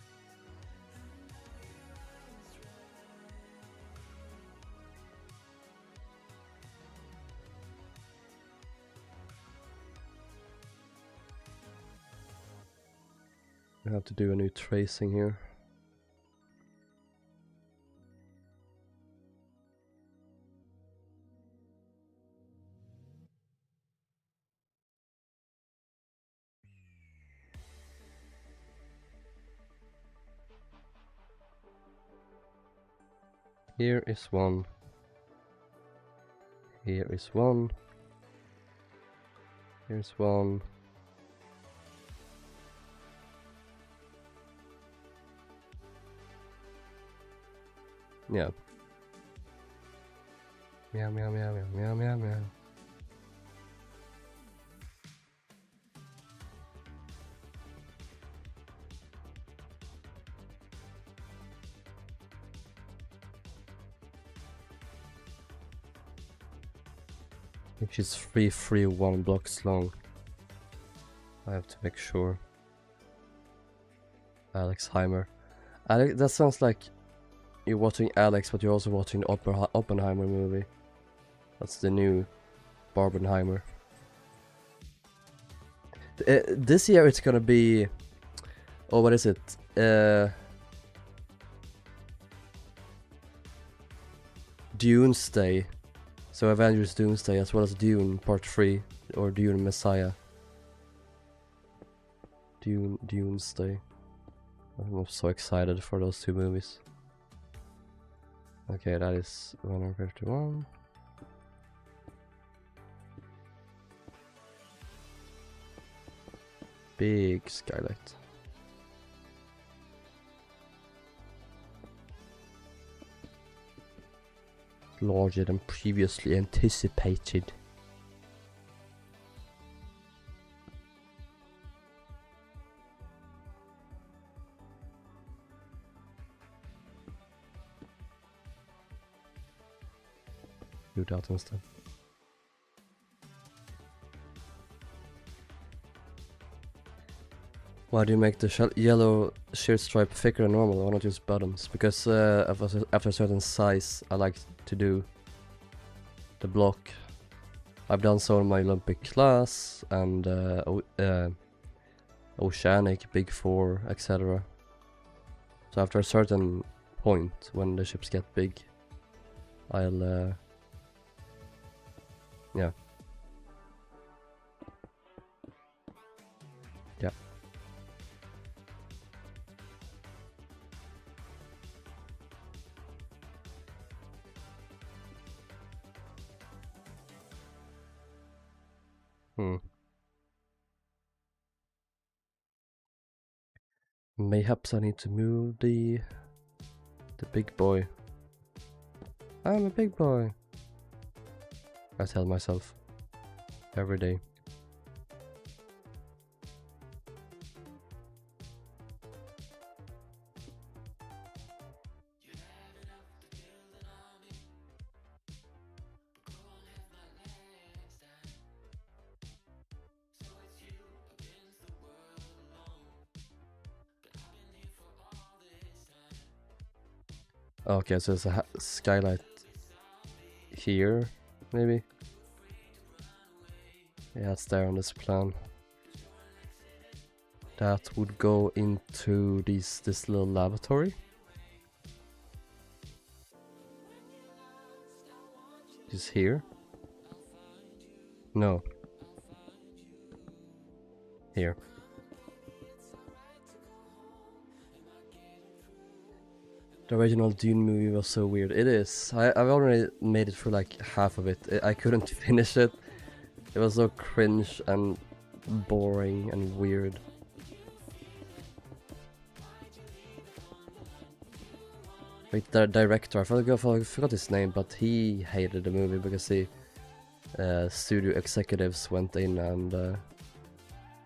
I have to do a new tracing here. Here is one. Here is one. Here's one. Yeah. Meow meow meow meow meow meow meow. I think she's 331 blocks long. I have to make sure. Alex Heimer. That sounds like you're watching Alex, but you're also watching the Oppenheimer movie. That's the new Barbenheimer. This year it's gonna be... Oh, what is it? Doomsday. So Avengers Doomsday as well as Dune Part 3 or Dune Messiah. Doomsday. I'm so excited for those two movies. Okay, that is 151. Big skylight. Larger than previously anticipated. Do that instead. Why do you make the yellow sheer stripe thicker than normal? Why not use buttons? Because after a certain size, I like to do the block. I've done so in my Olympic class and Oceanic, Big 4, etc. So after a certain point, when the ships get big, I'll yeah. Yeah. Mayhaps I need to move the big boy. I'm a big boy. I tell myself every day. Okay, so there's a skylight here, maybe? Yeah, it's there on this plan. that would go into this little lavatory. Is here? No. Here. The original Dune movie was so weird. It is. I've already made it through like half of it. I couldn't finish it. It was so cringe and boring and weird. Like the director, I forgot his name, but he hated the movie because studio executives went in and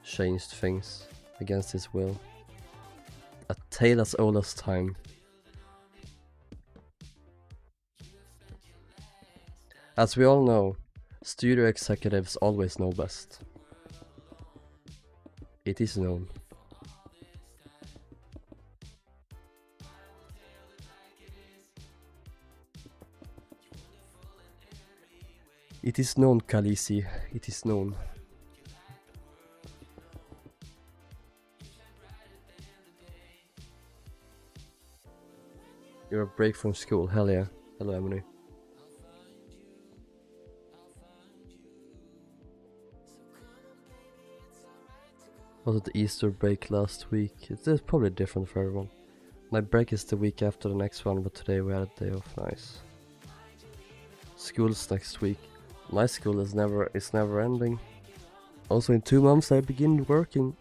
changed things against his will. A tale as old as time. As we all know, studio executives always know best. It is known. It is known, Khaleesi. It is known. You're a break from school. Hell yeah. Hello, Emily. Was it the Easter break last week? It's probably different for everyone. My break is the week after the next one, but today we had a day off. Nice. School's next week. My school is never ending. Also in 2 months I begin working.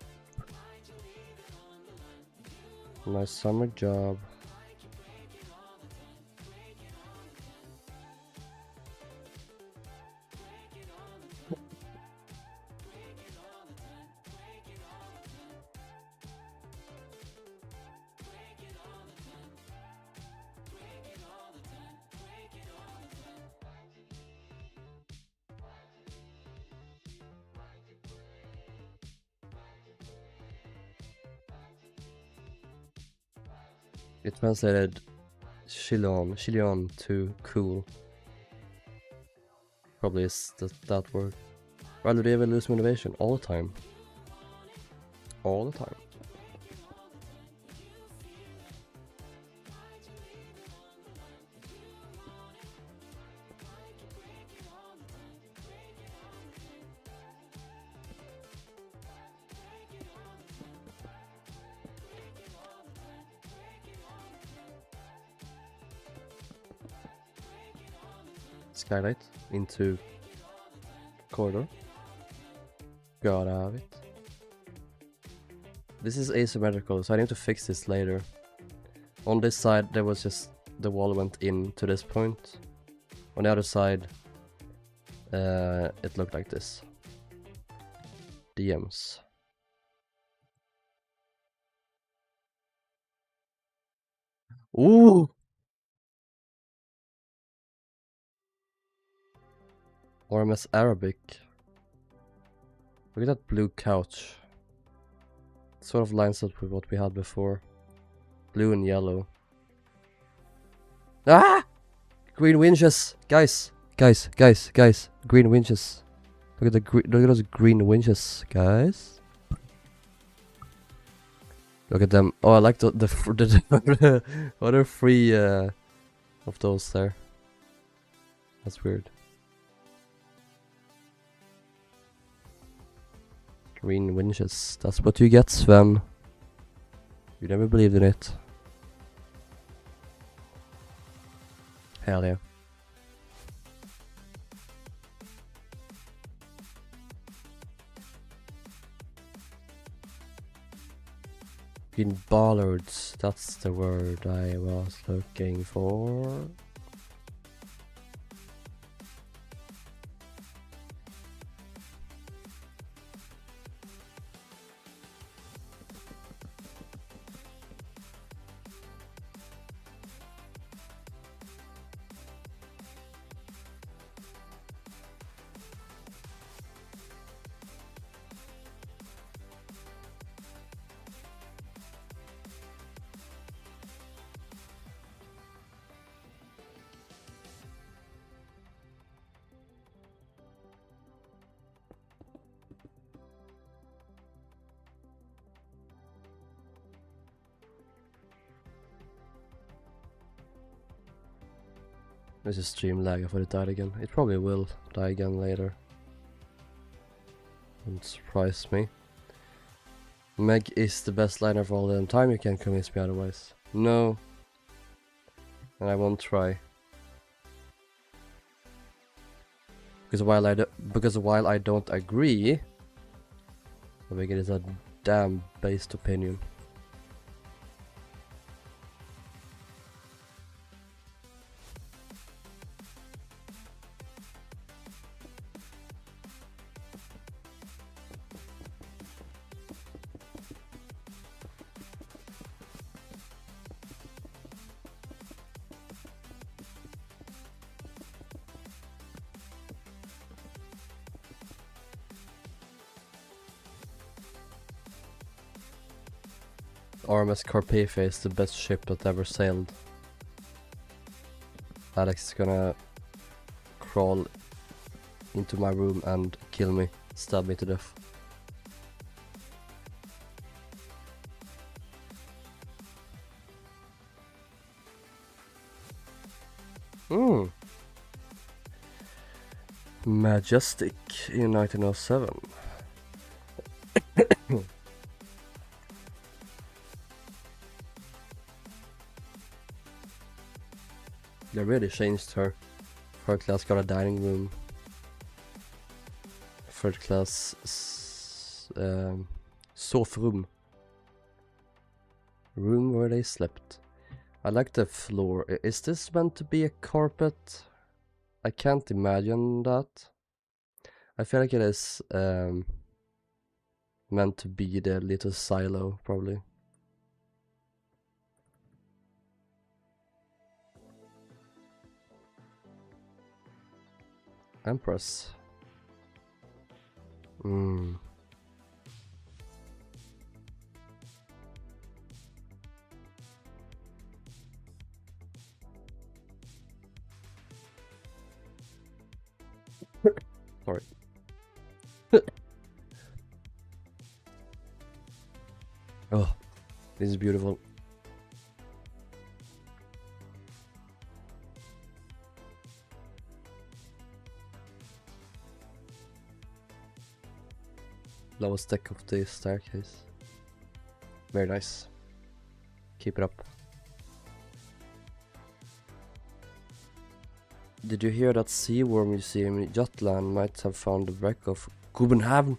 My summer job. It translated Rilhon to cool. Probably is that word. Rather, do you ever lose motivation? All the time. All the time. Skylight into corridor. Got out of it. This is asymmetrical, so I need to fix this later. On this side, there was just the wall went in to this point. On the other side, it looked like this. DMs. Ooh! RMS Arabic. Look at that blue couch. It sort of lines up with what we had before. Blue and yellow. Ah! Green winches! Guys! Green winches. Look at those green winches, guys. Look at them. Oh, I like the what are 3 of those there? That's weird. Green winches. That's what you get, Sven. You never believed in it. Hell yeah. Green bollards. That's the word I was looking for. This is stream lag. I thought it died again. It probably will die again later. Wouldn't surprise me. Meg is the best liner of all the time. You can't convince me otherwise. No. And I won't try. Because while I don't agree, I think it is a damn based opinion. RMS Carpathia is the best ship that ever sailed. Alex is gonna crawl into my room and kill me, stab me to death. Majestic in 1907. They really changed her. Third class got a dining room. Third class sovrum. Room where they slept. I like the floor. Is this meant to be a carpet? I can't imagine that. I feel like it is meant to be the little silo, probably. Empress. Sorry. Oh, this is beautiful. Lowest deck of the staircase. Very nice. Keep it up. Did you hear that SeaWorld Museum in Jutland might have found the wreck of Copenhagen?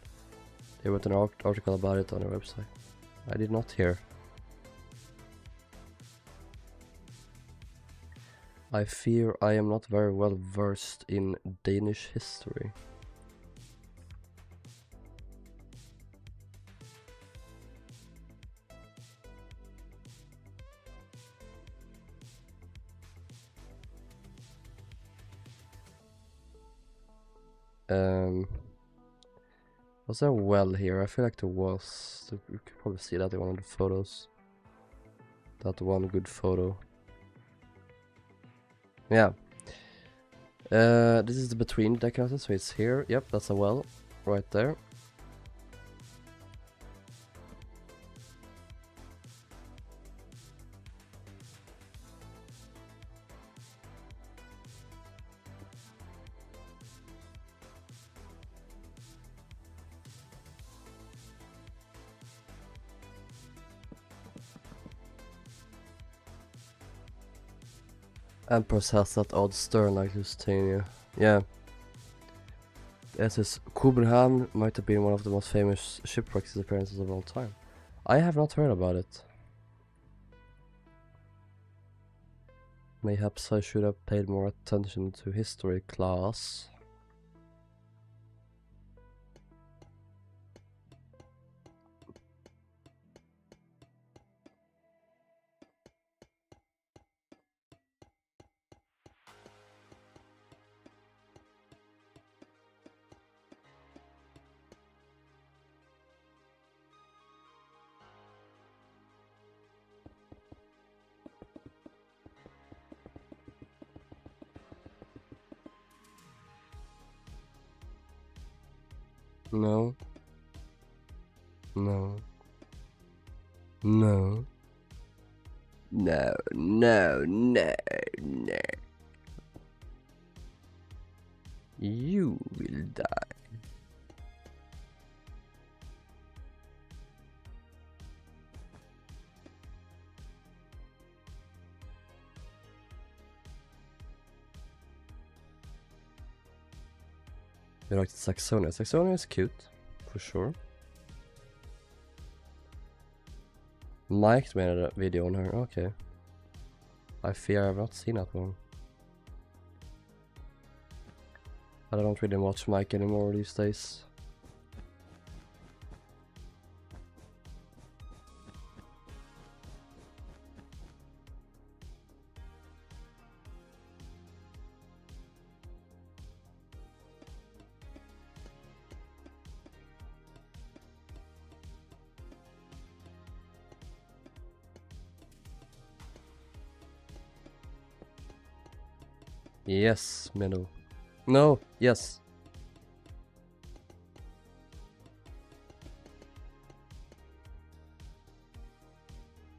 They wrote an article about it on their website. I did not hear. I fear I am not very well versed in Danish history. Was there a well here? I feel like there was. You could probably see that in one of the photos. That one good photo. Yeah. This is the between deck houses, so it's here. Yep, that's a well right there. Empress has that odd stern like Lusitania. Yeah. The SS Copenhagen might have been one of the most famous shipwreck appearances of all time. I have not heard about it. Mayhaps I should have paid more attention to history class. No. No. No. No, no, no, no. You will die. You like the Saxonia? Saxonia is cute, for sure. Mike made a video on her, okay. I fear I've not seen that one. But I don't really watch Mike anymore these days. Yes, Menu. No, yes.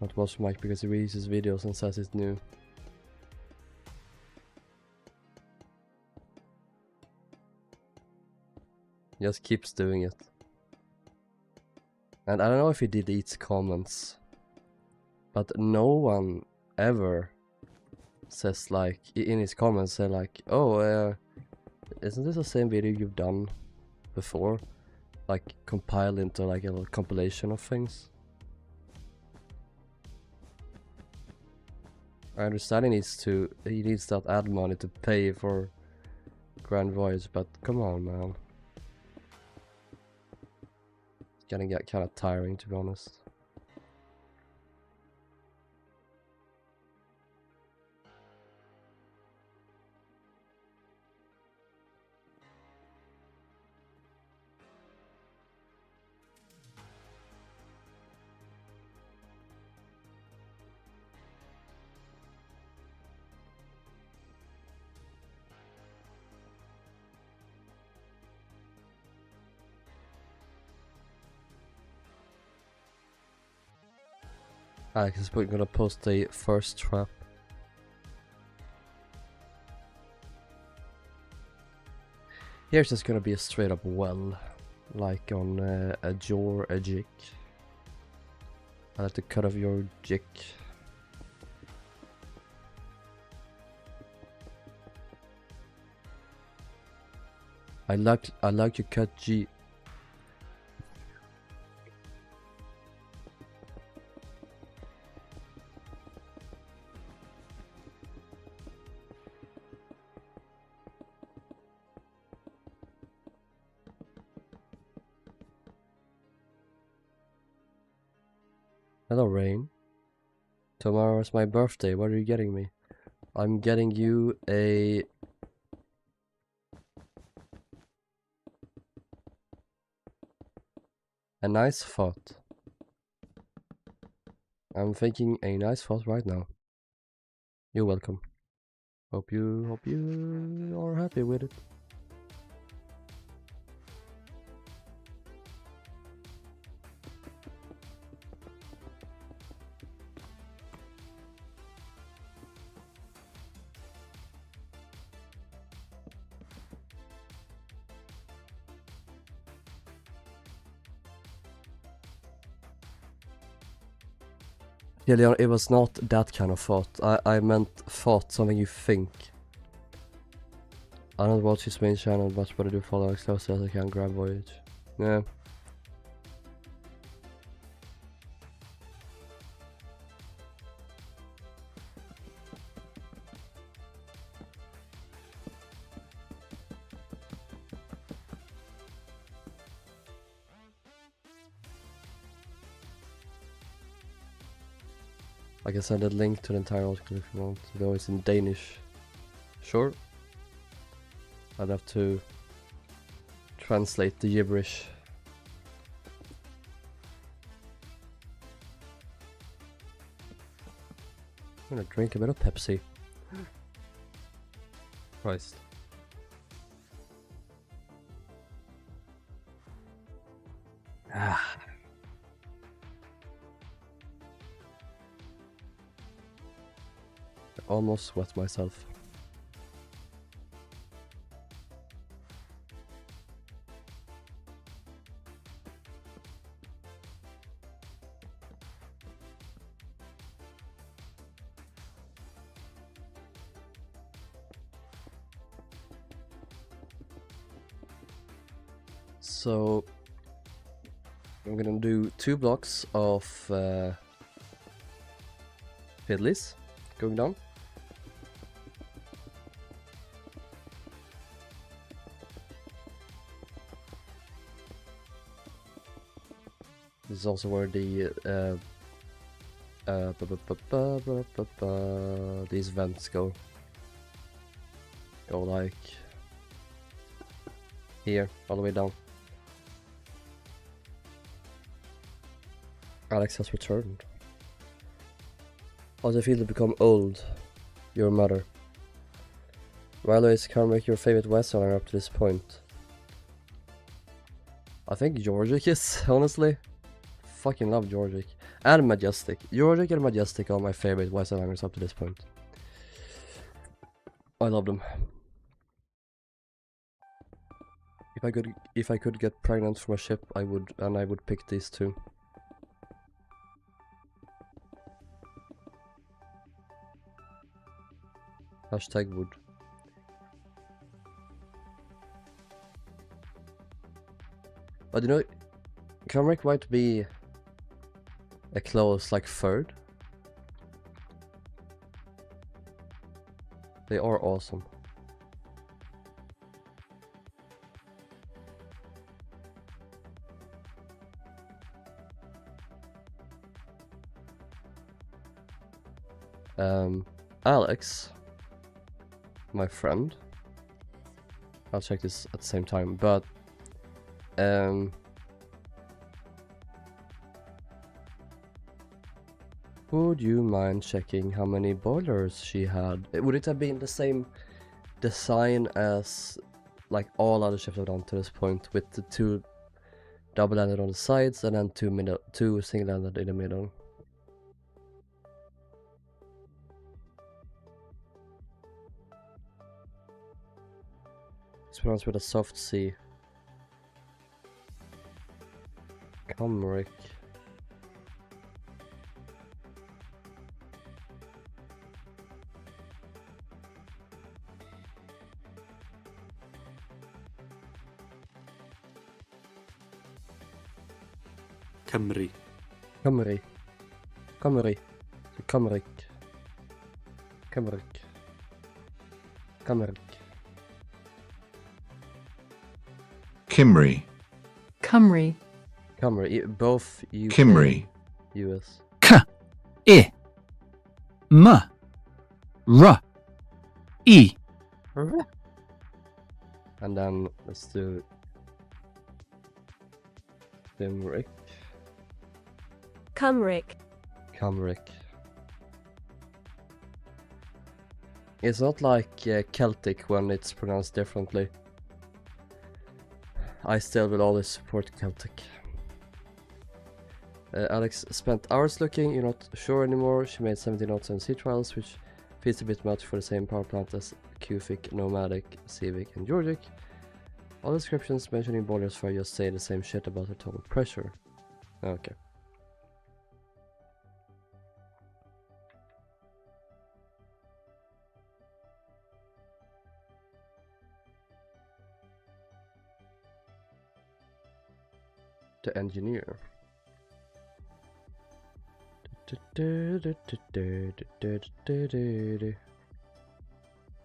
Not watch Mike because he reads his videos and says it's new. He just keeps doing it. And I don't know if he deletes comments, but no one ever says like, in his comments say like, oh, isn't this the same video you've done before? Like compiled into like a little compilation of things. I understand he needs that ad money to pay for Grand Voyage, but come on, man. It's gonna get kind of tiring, to be honest. Alex is gonna post the first trap. Here's just gonna be a straight up well, like on a jaw or a jig. I like to cut off your jig. I like to cut G. Hello, Rain. Tomorrow's my birthday. What are you getting me? I'm getting you a nice thought. I'm thinking a nice thought right now. You're welcome. Hope you are happy with it. Yeah, Leon, it was not that kind of thought. I meant thought, something you think. I don't watch his main channel much, but I do follow as closely as I can. Grand Voyage. Yeah. I can send a link to the entire article if you want, though it's in Danish. Sure. I'd have to translate the gibberish. I'm gonna drink a bit of Pepsi. Christ. Ah. I almost wet myself. So I'm gonna do 2 blocks of fiddlies going down. This is also where the these vents go like here, all the way down. Alex has returned. How does it feel to become old? Your mother. Rilhon, is Cymric your favorite Westerner up to this point? I think Georgic is, honestly. Fucking love Georgic. And Majestic. Georgic and Majestic are my favorite Westerners up to this point. I love them. If I could get pregnant from a ship, I would pick these two. Hashtag wood. But you know, Cymric might be a close like third. They are awesome. Alex, my friend. I'll check this at the same time, but would you mind checking how many boilers she had? Would it have been the same design as like all other ships I've done to this point, with the 2 double-ended on the sides and then 2 single-ended in the middle? It's pronounced with a soft C. Cymric. Cymru. Cymru. Cymru. Cymric. Cymric. Cymric. Cymru. Cymru. Cymru. Both UK, Cymru. US. K-I-M-R-I. And then let's do Cymric. Cymric. Cymric. It's not like Celtic when it's pronounced differently. I still will always support Celtic. Alex spent hours looking, you're not sure anymore. She made 17 knots on sea trials, which feels a bit much for the same power plant as Cufic, Nomadic, Civic, and Georgic. All descriptions mentioning boilers for just say the same shit about the total pressure. Okay. The engineer.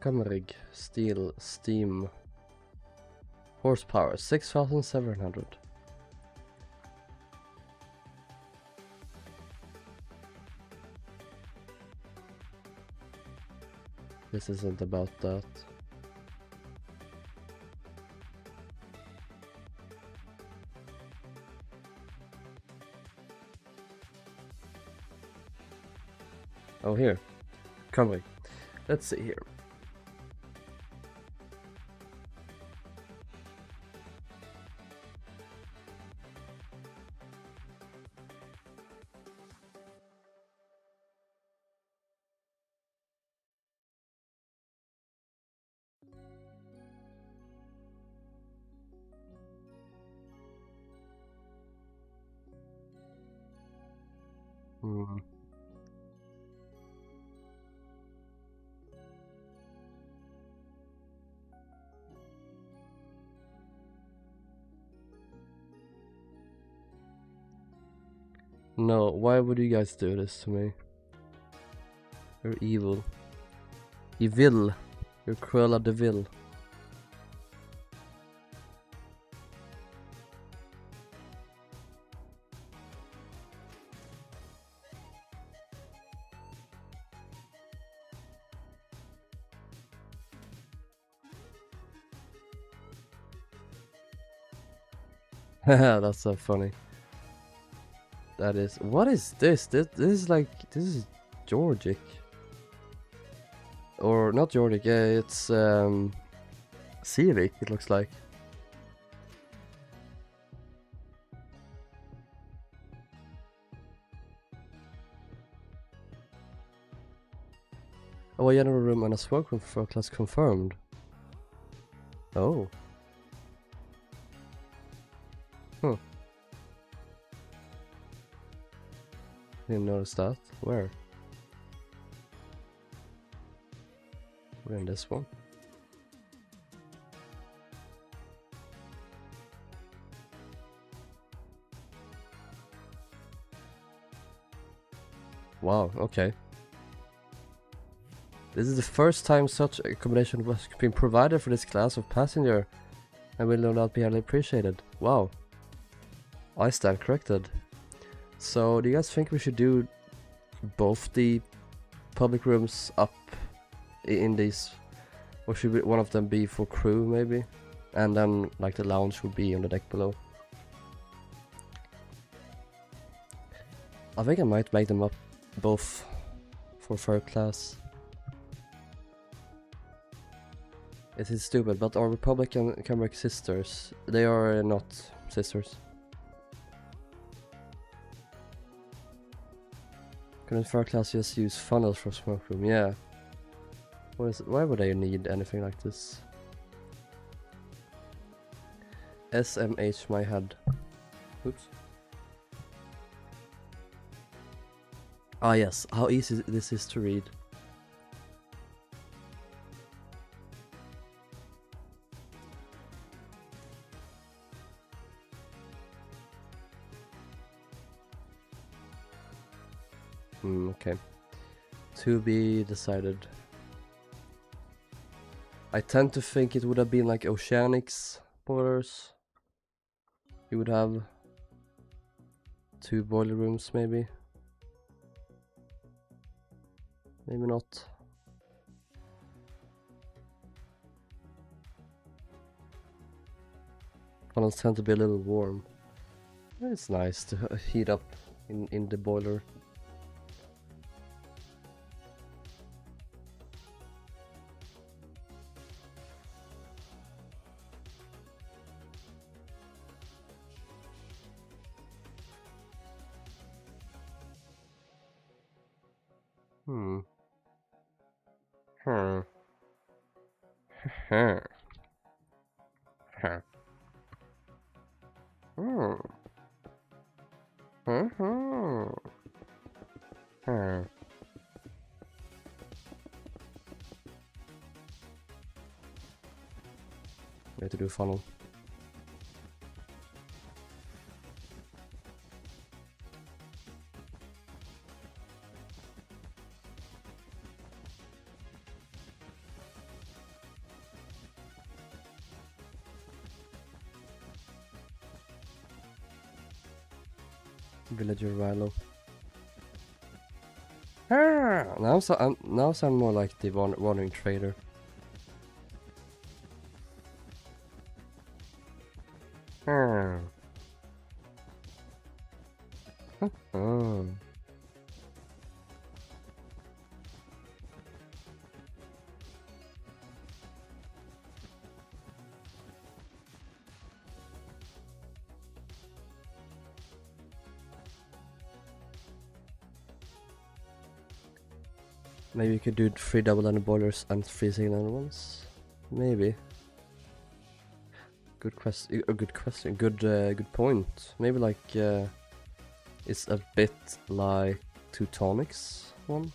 Cymric, steel, steam. Horsepower 6,700. This isn't about that. Oh, here. Cymric. Let's see here. No, why would you guys do this to me? You're evil. Evil. You're Cruella de Vil. That's so funny. That is. What is this? This is like. This is Georgic. Or not Georgic, it's Cymric, it looks like. Oh, a general room and a smoke room for class confirmed. Oh. Huh. Didn't notice that. Where? We're in this one. Wow, okay. This is the first time such accommodation was being provided for this class of passenger and will no doubt be highly appreciated. Wow. I stand corrected. So, do you guys think we should do both the public rooms up in these, or should one of them be for crew maybe, and then like the lounge would be on the deck below? I think I might make them up both for third class. It is stupid, but our Republic and Cymric sisters, they are not sisters. Couldn't third class just use funnels for smoke room? Yeah. Why would they need anything like this? SMH my head. Oops. Ah yes, how easy this is to read. Okay. To be decided. I tend to think it would have been like Oceanics boilers. You would have 2 boiler rooms maybe. Maybe not. Funnels tend to be a little warm. It's nice to heat up in the boiler. Hmm. Huh. Huh. Huh. Hmm. Huh. Huh. We have to do a funnel. Villager Rilhon. Now sound more like the wandering trader. Oh. Maybe you could do 3 double-ended boilers and 3 single-ended ones. Maybe. Good question. Good question. Good point. Maybe like it's a bit like Teutonics one.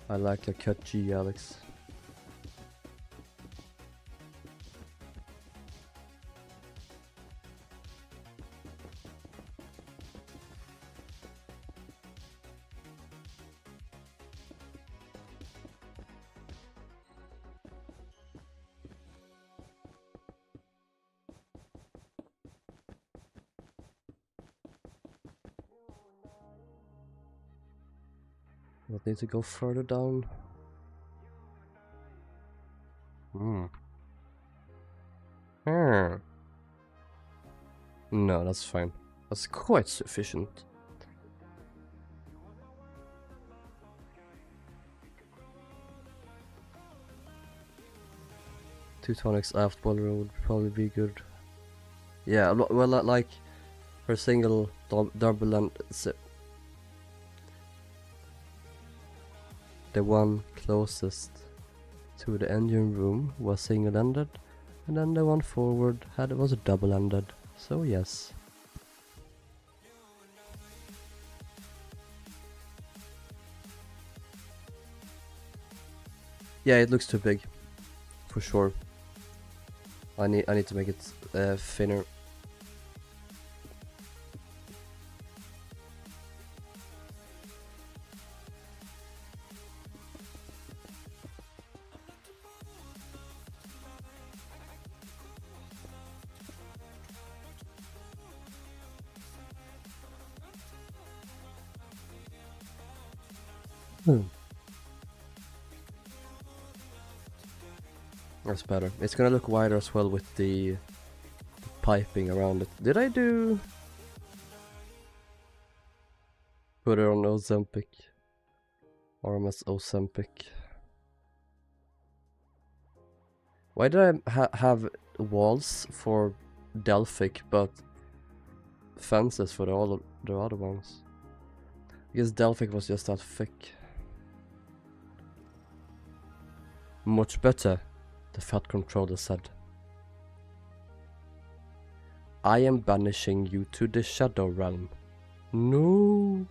I like a cut G, Alex. We'll need to go further down. Hmm. No, that's fine. That's quite sufficient. Two tonics aft boiler would probably be good. Yeah, well, like her single double and the one closest to the engine room was single-ended, and then the one forward was a double-ended. So yes. Yeah, it looks too big, for sure. I need to make it thinner. That's better. It's gonna look wider as well with the piping around it. Did I do... Put it on Ozempic? RMS Ozempic. Why did I have walls for Delphic but fences for all the other ones? I guess Delphic was just that thick. Much better, the fat controller said. I am banishing you to the Shadow Realm. No.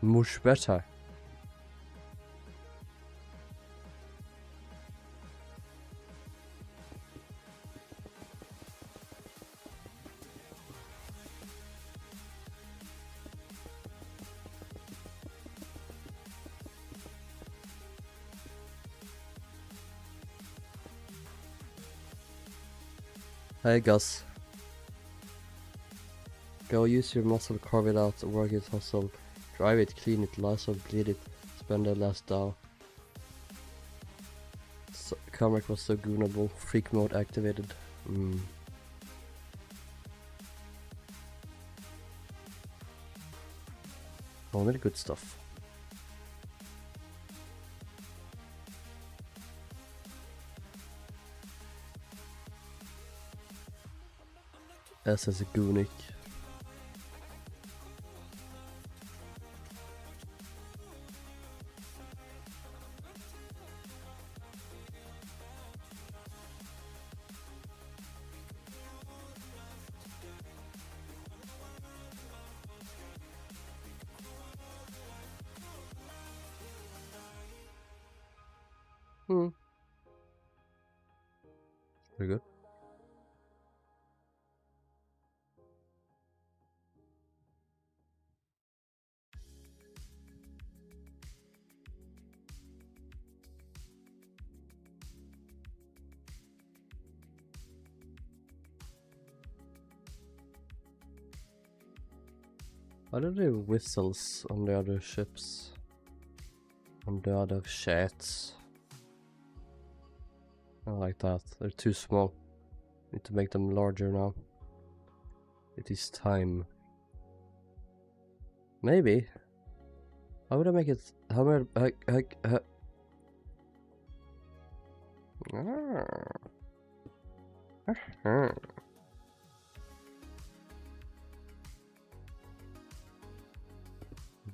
Much better. Hey Gus. Go use your muscle, carve it out, work it, hustle. Drive it, clean it, Lysol, bleed it, spend the last dough. Cymric was so goonable, freak mode activated. Only good stuff. S as a Goonic. Very good. Why do they whistles on the other ships? On the other ships? I don't like that. They're too small. Need to make them larger now. It is time. Maybe. How would I make it? How would I...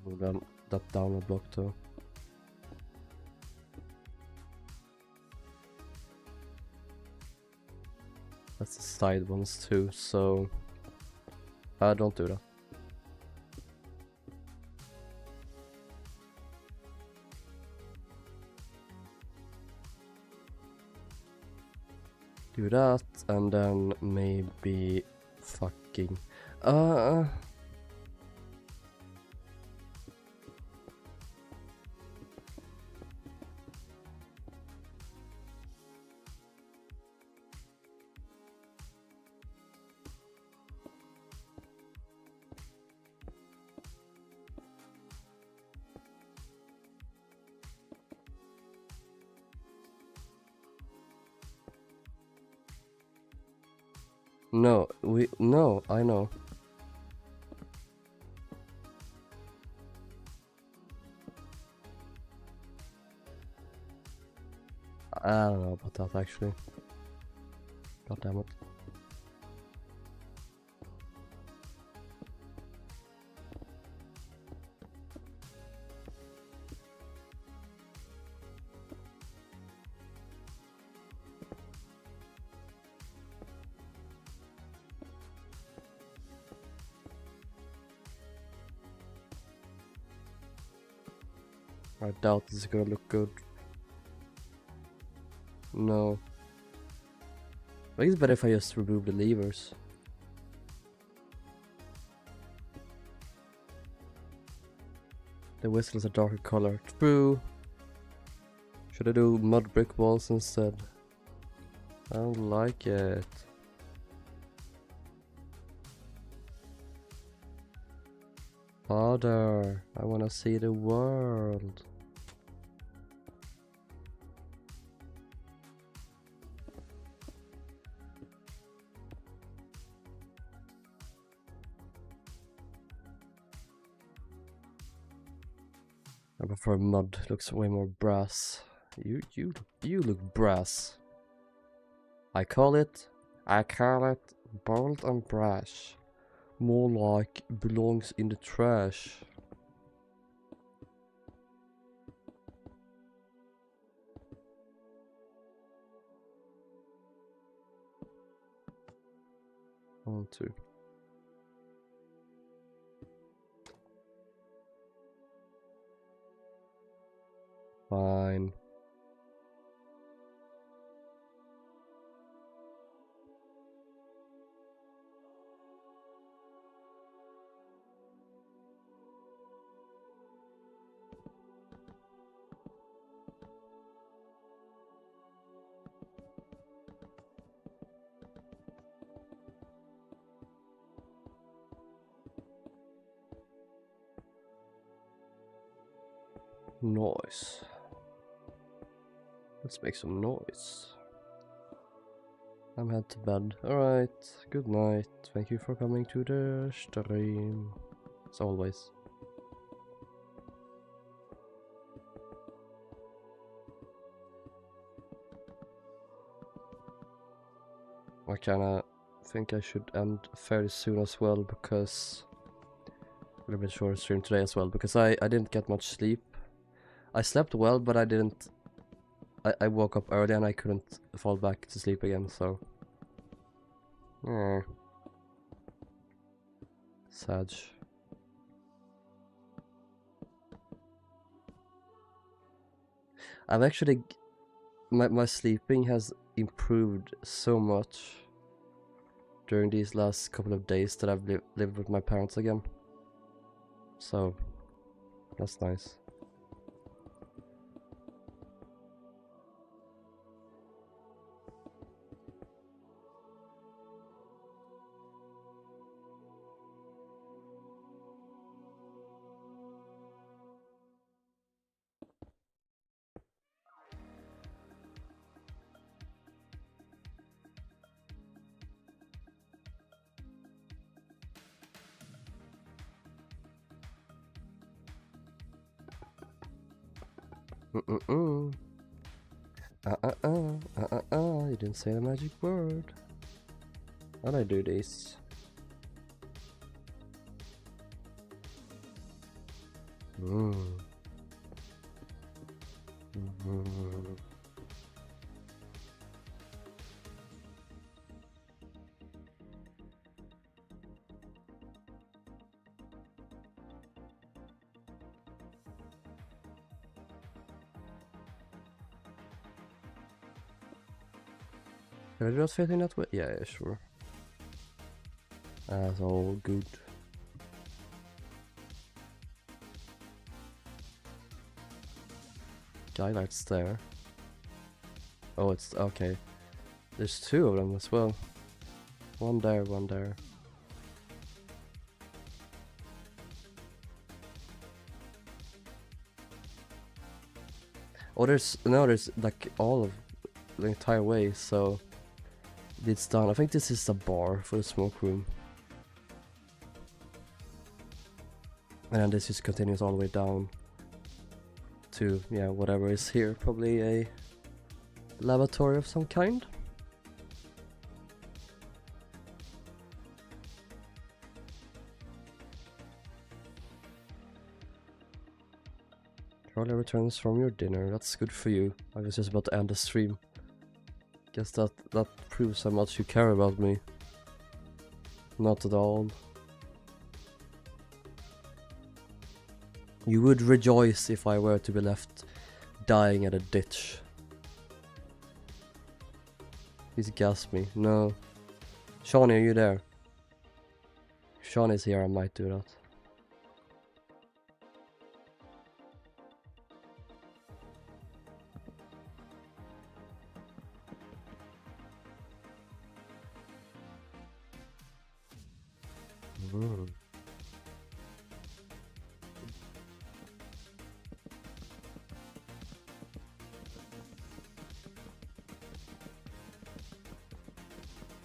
Move that down a block too. That's the side ones too, so don't do that. Do that, and then maybe fucking No, I know. I don't know about that actually. God damn it. I doubt this is gonna look good. No. I think it's better if I just remove the levers. The whistle is a darker color. True. Should I do mud brick walls instead? I don't like it. Father, I wanna see the world. I prefer mud. Looks way more brass. You look brass. I call it bold and brash. More like belongs in the trash. I want to. Fine. Noise. Let's make some noise. I'm head to bed. Alright, good night. Thank you for coming to the stream. As always. I kinda think I should end fairly soon as well, because a little bit shorter stream today as well, because I didn't get much sleep. I slept well, but I didn't. I woke up early and I couldn't fall back to sleep again, so. Sad. I've actually. My sleeping has improved so much during these last couple of days that I've lived with my parents again. So, that's nice. You didn't say the magic word. How do I do this? Can I do that fitting that way? Yeah, sure. That's all good. Skylights there. Oh, it's okay. There's two of them as well. One there, one there. Oh, there's like all of the entire way, so It's done. I think this is the bar for the smoke room. And then this just continues all the way down to, yeah, whatever is here. Probably a lavatory of some kind. Charlie returns from your dinner. That's good for you. I was just about to end the stream. Guess that proves how much you care about me. Not at all. You would rejoice if I were to be left dying at a ditch. He's gassed me. No. Shawnee, are you there? If Shawnee's here, I might do that.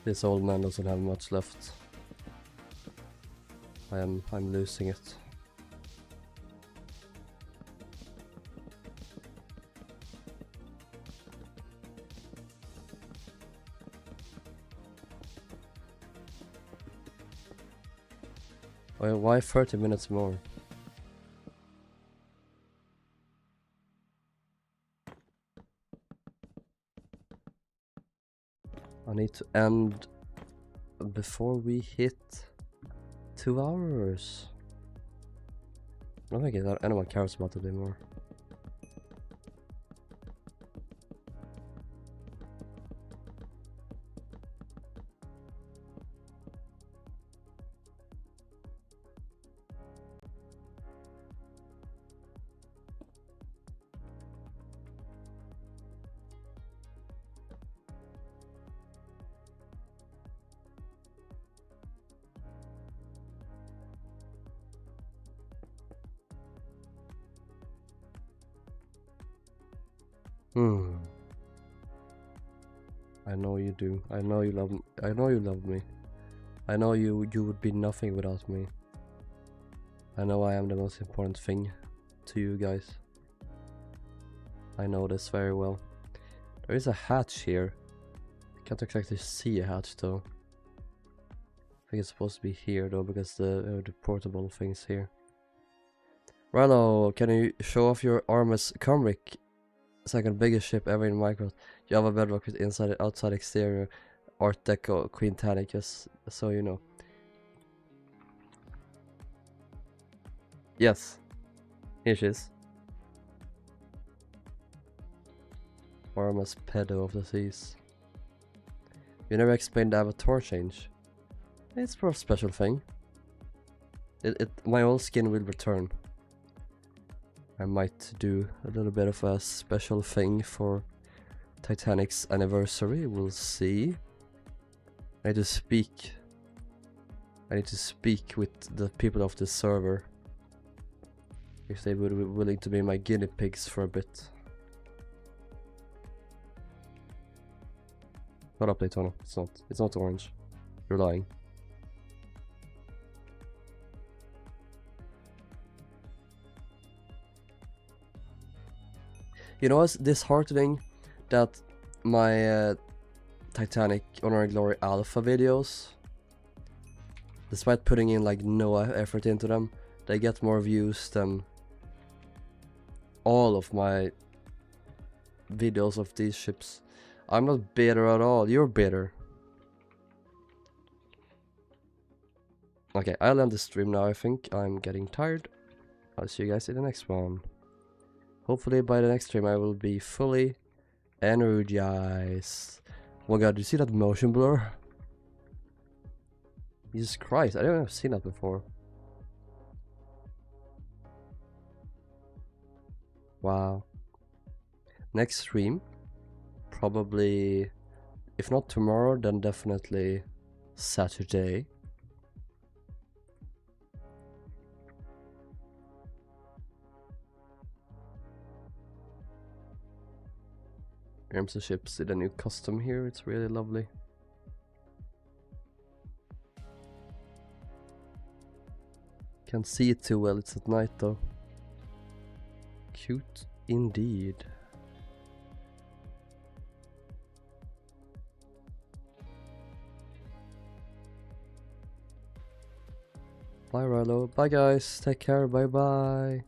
This old man doesn't have much left. I'm losing it. Why 30 minutes more? I need to end before we hit 2 hours. I don't think anyone cares about it anymore. I know you do. I know you love me. I know you love me. I know you would be nothing without me. I know I am the most important thing to you guys. I know this very well. There is a hatch here. I can't exactly see a hatch though. I think it's supposed to be here though, because the portable thing's here. Rilhon, can you show off your Armus Cymric? Second biggest ship ever in Minecraft. You have a bedrock with inside and outside exterior, Art Deco, Queen Tanic, just so you know. Yes. Here she is. Armus Pedo of the Seas. You never explained the avatar change. It's for a special thing. My old skin will return. I might do a little bit of a special thing for Titanic's anniversary. We'll see. I need to speak. I need to speak with the people of this server. If they would be willing to be my guinea pigs for a bit. What up, Daytona? It's not. It's not orange. You're lying. You know, it's disheartening that my Titanic Honor and Glory Alpha videos, despite putting in like no effort into them, they get more views than all of my videos of these ships. I'm not bitter at all. You're bitter. Okay, I'll end the stream now. I think I'm getting tired. I'll see you guys in the next one. Hopefully by the next stream I will be fully energized. Oh my god, do you see that motion blur? Jesus Christ, I don't have seen that before. Wow. Next stream, probably, if not tomorrow, then definitely Saturday. Arms and ships did a new custom here, it's really lovely. Can't see it too well, it's at night though. Cute indeed. Bye Rilhon. Bye guys. Take care. Bye bye.